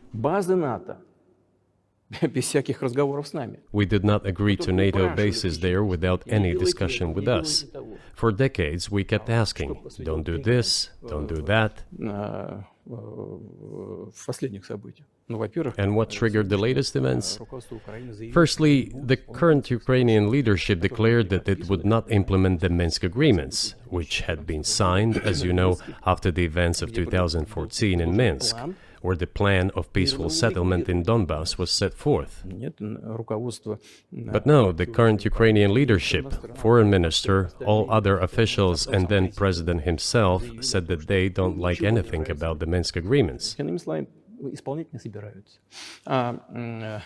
Speaker 2: We did not agree to NATO bases there without any discussion with us. For decades, we kept asking, don't do this, don't do that. And what triggered the latest events? Firstly, the current Ukrainian leadership declared that it would not implement the Minsk agreements, which had been signed, as you know, after the events of 2014 in Minsk, where the plan of peaceful settlement in Donbass was set forth. But no, the current Ukrainian leadership, foreign minister, all other officials, and then president himself said that they don't like anything about the Minsk agreements.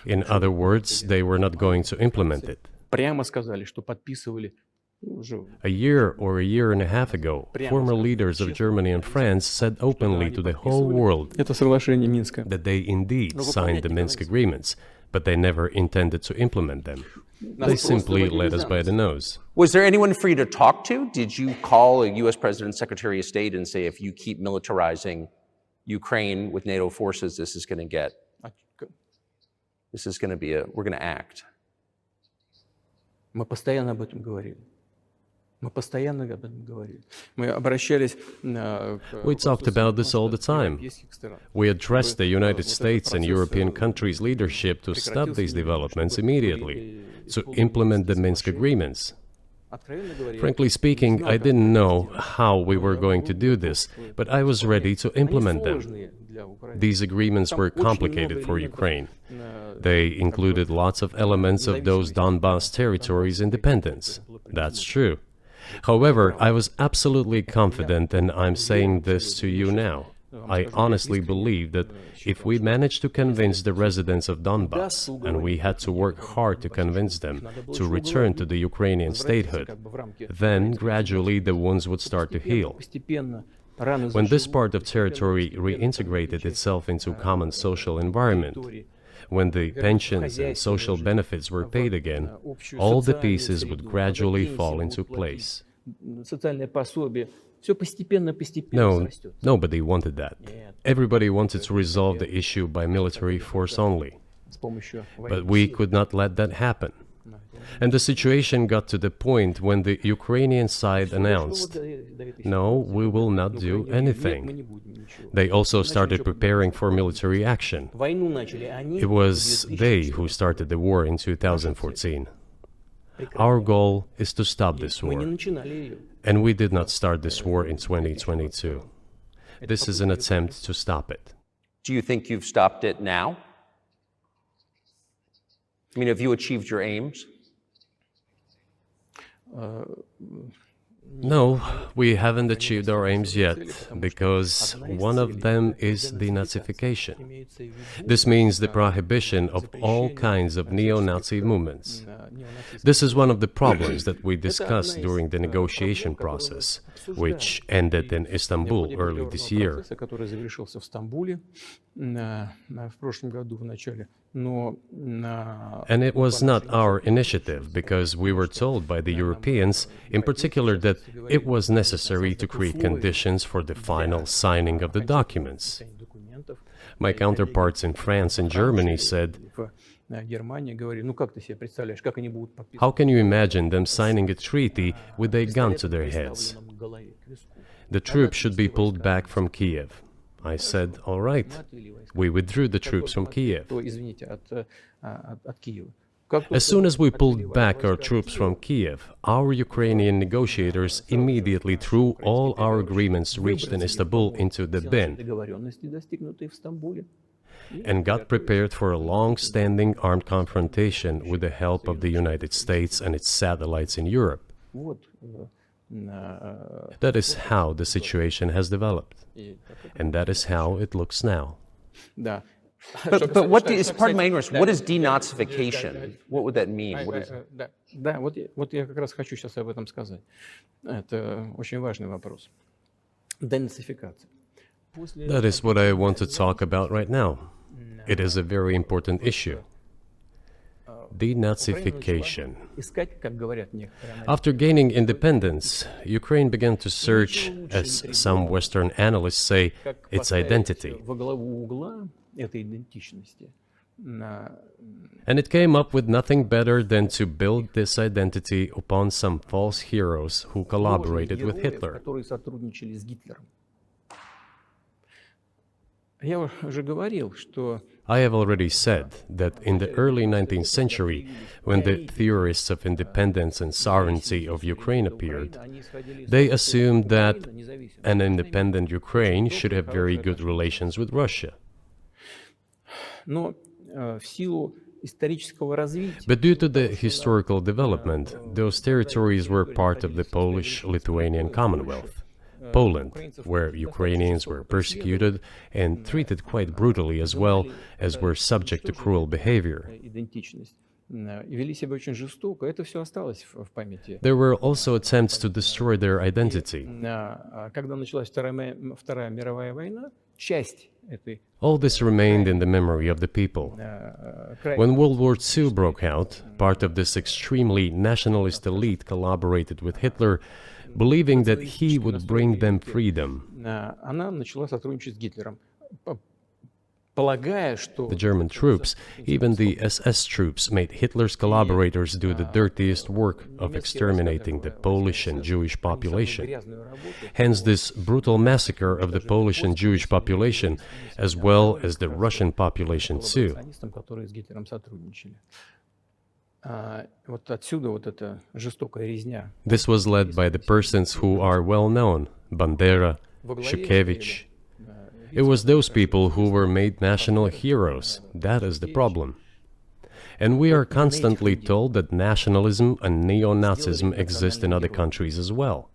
Speaker 2: In other words, they were not going to implement it. A year or a year and a half ago, former leaders of Germany and France said openly to the whole world that they indeed signed the Minsk agreements, but they never intended to implement them. They simply led us by the nose.
Speaker 1: Was there anyone for you to talk to? Did you call a U.S. President's Secretary of State and say, if you keep militarizing Ukraine with NATO forces, this is going to be we're going to act?
Speaker 2: We talked about this all the time. We addressed the United States and European countries' leadership to stop these developments immediately, to implement the Minsk agreements. Frankly speaking, I didn't know how we were going to do this, but I was ready to implement them. These agreements were complicated for Ukraine. They included lots of elements of those Donbass territories' independence. That's true. However, I was absolutely confident, and I'm saying this to you now. I honestly believe that if we managed to convince the residents of Donbass, and we had to work hard to convince them to return to the Ukrainian statehood, then gradually the wounds would start to heal. When this part of territory reintegrated itself into common social environment, when the pensions and social benefits were paid again, all the pieces would gradually fall into place. No, nobody wanted that. Everybody wanted to resolve the issue by military force only. But we could not let that happen. And the situation got to the point when the Ukrainian side announced, no, we will not do anything. They also started preparing for military action. It was they who started the war in 2014. Our goal is to stop this war. And we did not start this war in 2022. This is an attempt to stop it.
Speaker 1: Do you think you've stopped it now? I mean, have you achieved your aims?
Speaker 2: No, we haven't achieved our aims yet, because one of them is denazification. This means the prohibition of all kinds of neo-Nazi movements. This is one of the problems that we discussed during the negotiation process, which ended in Istanbul early this year. And it was not our initiative, because we were told by the Europeans, in particular, that it was necessary to create conditions for the final signing of the documents. My counterparts in France and Germany said, "How can you imagine them signing a treaty with a gun to their heads? The troops should be pulled back from Kiev." I said, "All right." We withdrew the troops from Kiev. As soon as we pulled back our troops from Kiev, our Ukrainian negotiators immediately threw all our agreements reached in Istanbul into the bin and got prepared for a long-standing armed confrontation with the help of the United States and its satellites in Europe. That is how the situation has developed, and that is how it looks now.
Speaker 1: But what is, pardon my ignorance, what is denazification? What would that mean? What is...
Speaker 3: Да, вот я как раз хочу сейчас об этом сказать. Это очень важный вопрос. Денацификация.
Speaker 2: That is what I want to talk about right now. It is a very important issue. Denazification. After gaining independence, Ukraine began to search, as some Western analysts say, its identity. And it came up with nothing better than to build this identity upon some false heroes who collaborated with Hitler. I have already said that in the early 19th century, when the theorists of independence and sovereignty of Ukraine appeared, they assumed that an independent Ukraine should have very good relations with Russia. But due to the historical development, those territories were part of the Polish-Lithuanian Commonwealth, Poland, where Ukrainians were persecuted and treated quite brutally, as well as were subject to cruel behavior. There were also attempts to destroy their identity. All this remained in the memory of the people. When World War II broke out, part of this extremely nationalist elite collaborated with Hitler, believing that he would bring them freedom. The German troops, even the SS troops, made Hitler's collaborators do the dirtiest work of exterminating the Polish and Jewish population. Hence this brutal massacre of the Polish and Jewish population, as well as the Russian population too. This was led by the persons who are well known, Bandera, Shukevich. It was those people who were made national heroes. That is the problem. And we are constantly told that nationalism and neo-Nazism exist in other countries as well.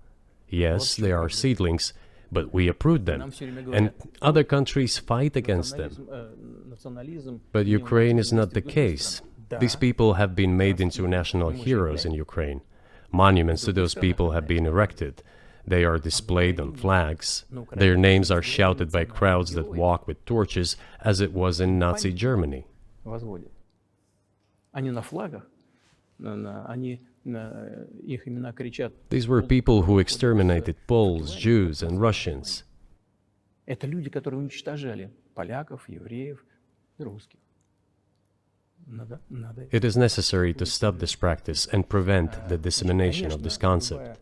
Speaker 2: Yes, they are seedlings, but we uproot them, and other countries fight against them. But Ukraine is not the case. These people have been made into national heroes in Ukraine. Monuments to those people have been erected. They are displayed on flags. Their names are shouted by crowds that walk with torches, as it was in Nazi Germany. These were people who exterminated Poles, Jews, and Russians. It is necessary to stop this practice and prevent the dissemination of this concept.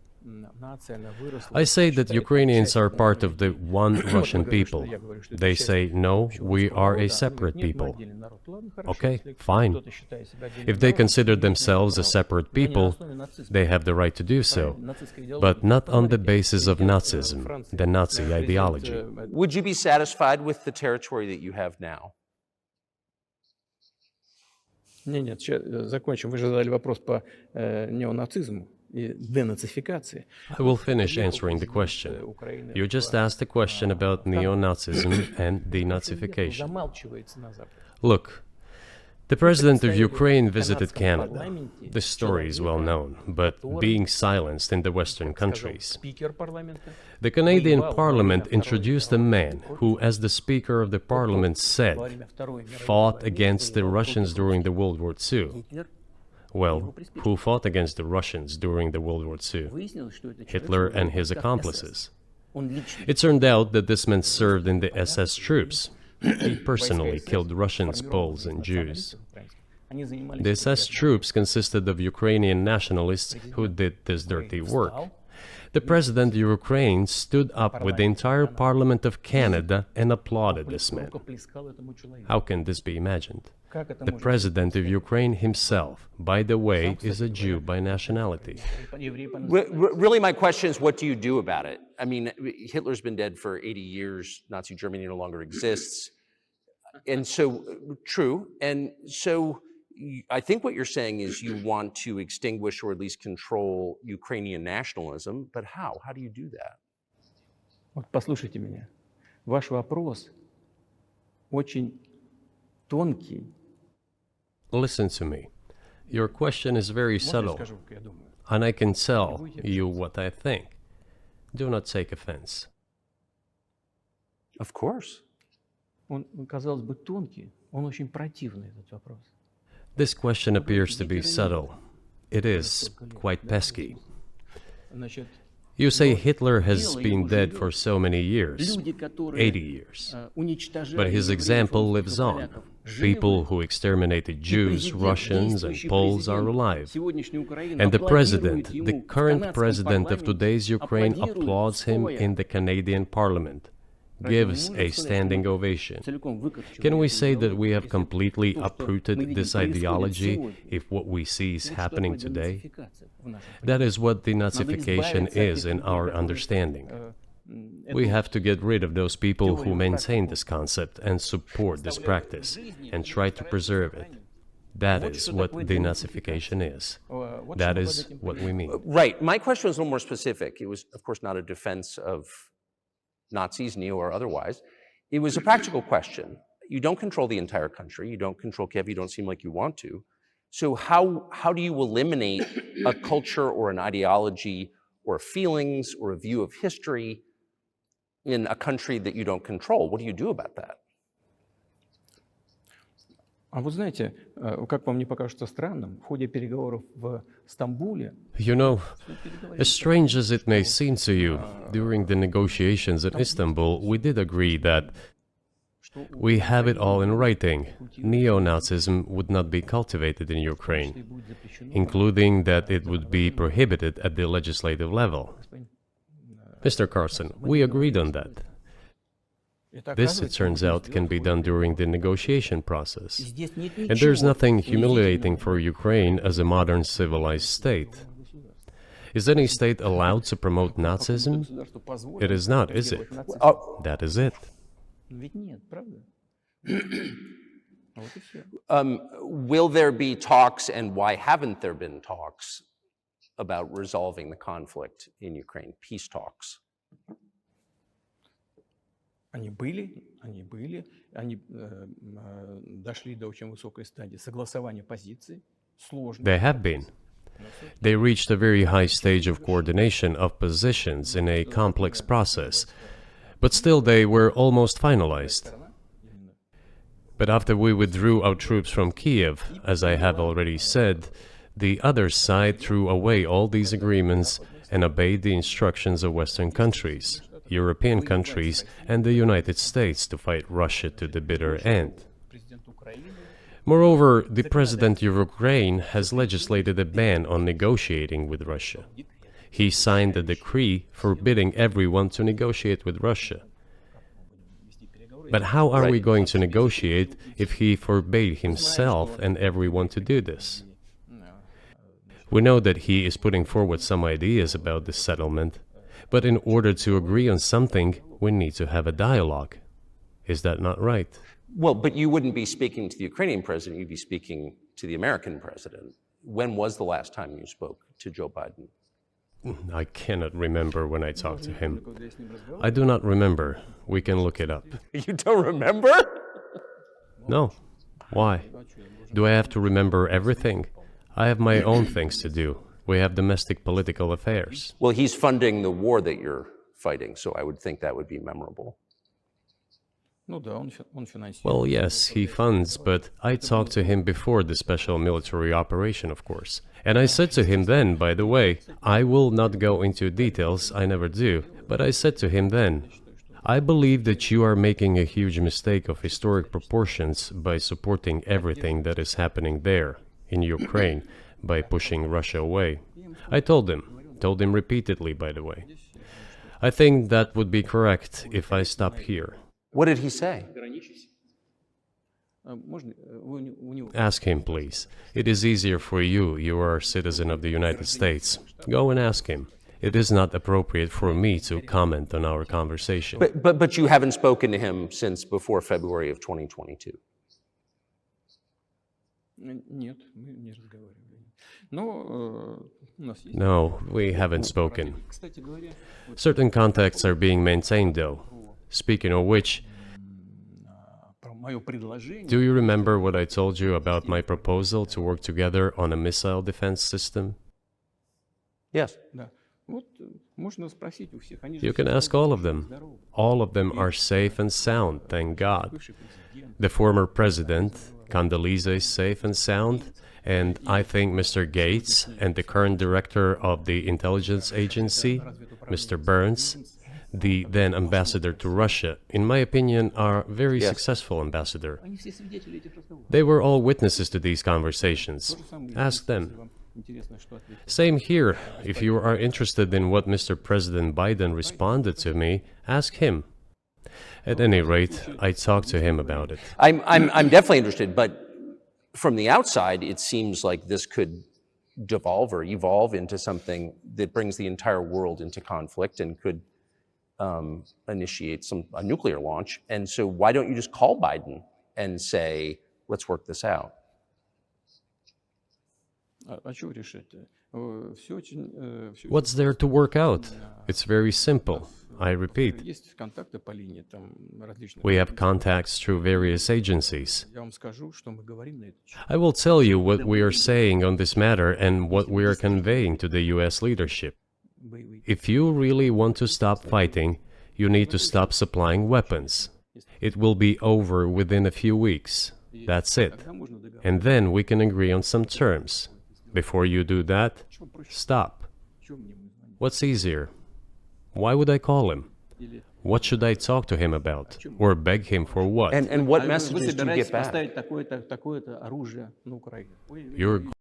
Speaker 2: I say that Ukrainians are part of the one Russian people. They say, no, we are a separate people. Okay, fine. If they consider themselves a separate people, they have the right to do so, but not on the basis of Nazism, the Nazi ideology.
Speaker 1: Would you be satisfied with the territory that you have now?
Speaker 3: Нет, закончим. Вы же задали вопрос по неонацизму. и денацификации.
Speaker 2: I will finish answering the question. You just asked a question about neo-Nazism and denazification.
Speaker 3: Замалчивается на Западе.
Speaker 2: Look, the president of Ukraine visited Canada. This story is well known, but being silenced in the Western countries.
Speaker 3: Спикер парламента.
Speaker 2: The Canadian Parliament introduced a man who, as the Speaker of the Parliament said, fought against the Russians during the World War II. Well, who fought against the Russians during the World War II? Hitler and his accomplices. It turned out that this man served in the SS troops. He personally killed Russians, Poles, and Jews. The SS troops consisted of Ukrainian nationalists who did this dirty work. The president of Ukraine stood up with the entire Parliament of Canada and applauded this man. How can this be imagined? The president of Ukraine himself, by the way, is a Jew by nationality.
Speaker 1: Really, my question is, what do you do about it? I mean, Hitler's been dead for 80 years. Nazi Germany no longer exists. And so, true. And so, I think what you're saying is you want to extinguish or at least control Ukrainian nationalism. But how? How do you do that?
Speaker 3: Вот послушайте меня. Ваш вопрос очень тонкий.
Speaker 2: Listen to me. Your question is very subtle, and I can tell you what I think. Do not take offense.
Speaker 1: Of course.
Speaker 3: Он, казалось бы, тонкий, он очень противный, этот вопрос.
Speaker 2: This question appears to be subtle. It is quite pesky.
Speaker 3: Значит,
Speaker 2: You say Hitler has been dead for so many years, 80 years. But his example lives on. People who exterminated Jews, Russians, and Poles are alive. And the president, the current president of today's Ukraine, applauds him in the Canadian Parliament, gives a standing ovation. Can we say that we have completely uprooted this ideology if what we see is happening today? That is what denazification is in our understanding. We have to get rid of those people who maintain this concept and support this practice and try to preserve it. That is what denazification is. That is what we mean.
Speaker 1: Right. My question was a little more specific. It was, of course, not a defense of Nazis, neo or otherwise. It was a practical question. You don't control the entire country. You don't control Kiev. You don't seem like you want to. So how do you eliminate a culture or an ideology or feelings or a view of history in a country that you don't control? What do you do about that?
Speaker 3: А вы знаете, как вам не покажется странным, в ходе переговоров в Стамбуле...
Speaker 2: You know, as strange as it may seem to you, during the negotiations in Istanbul, we did agree that we have it all in writing. Neo-Nazism would not be cultivated in Ukraine, including that it would be prohibited at the legislative level. Mr. Carlsson, we agreed on that. This, it turns out, can be done during the negotiation process. And there's nothing humiliating for Ukraine as a modern civilized state. Is any state allowed to promote Nazism? It is not, is it? That is it.
Speaker 1: Will there be talks, and why haven't there been talks about resolving the conflict in Ukraine, peace talks?
Speaker 3: Они были, они дошли до очень высокой стадии согласования позиций, сложно.
Speaker 2: They have been. They reached a very high stage of coordination of positions in a complex process, but still they were almost finalized. But after we withdrew our troops from Kiev, as I have already said, the other side threw away all these agreements and obeyed the instructions of Western countries, European countries, and the United States to fight Russia to the bitter end. Moreover, the president of Ukraine has legislated a ban on negotiating with Russia. He signed a decree forbidding everyone to negotiate with Russia. But how are we going to negotiate if he forbade himself and everyone to do this? We know that he is putting forward some ideas about this settlement, but in order to agree on something, we need to have a dialogue. Is that not right?
Speaker 1: Well, but you wouldn't be speaking to the Ukrainian president, you'd be speaking to the American president. When was the last time you spoke to Joe Biden?
Speaker 2: I cannot remember when I talked to him. I do not remember. We can look it up.
Speaker 1: You don't remember?
Speaker 2: No. Why? Do I have to remember everything? I have my own things to do. We have domestic political affairs.
Speaker 1: Well, he's funding the war that you're fighting, so I would think that would be memorable.
Speaker 2: Well, yes, he funds, but I talked to him before the special military operation, of course. And I said to him then, by the way, I will not go into details, I never do, but I said to him then, I believe that you are making a huge mistake of historic proportions by supporting everything that is happening there, in Ukraine, by pushing Russia away. I told him repeatedly, by the way. I think that would be correct if I stop here.
Speaker 1: What did he say?
Speaker 2: Ask him, please. It is easier for you. You are a citizen of the United States. Go and ask him. It is not appropriate for me to comment on our conversation.
Speaker 1: But you haven't spoken to him since before February of 2022?
Speaker 2: No, we haven't spoken. Certain contacts are being maintained, though. Speaking of which, do you remember what I told you about my proposal to work together on a missile defense system?
Speaker 1: Yes.
Speaker 2: You can ask all of them. All of them are safe and sound, thank God. The former president, Condoleezza, is safe and sound, and I think Mr. Gates and the current director of the intelligence agency, Mr. Burns, the then ambassador to Russia, in my opinion, are very successful ambassador. They were all witnesses to these conversations. Ask them. Same here. If you are interested in what Mr. President Biden responded to me, ask him. At any rate, I talked to him about it.
Speaker 1: I'm definitely interested, but from the outside, it seems like this could devolve or evolve into something that brings the entire world into conflict and could initiate a nuclear launch. And so why don't you just call Biden and say, let's work this out?
Speaker 2: What's there to work out? It's very simple. I repeat. We have contacts through various agencies. I will tell you what we are saying on this matter and what we are conveying to the US leadership. If you really want to stop fighting, you need to stop supplying weapons. It will be over within a few weeks. That's it. And then we can agree on some terms. Before you do that, stop. What's easier? Why would I call him? What should I talk to him about? Or beg him for what?
Speaker 1: And what messages do you get back?
Speaker 2: You're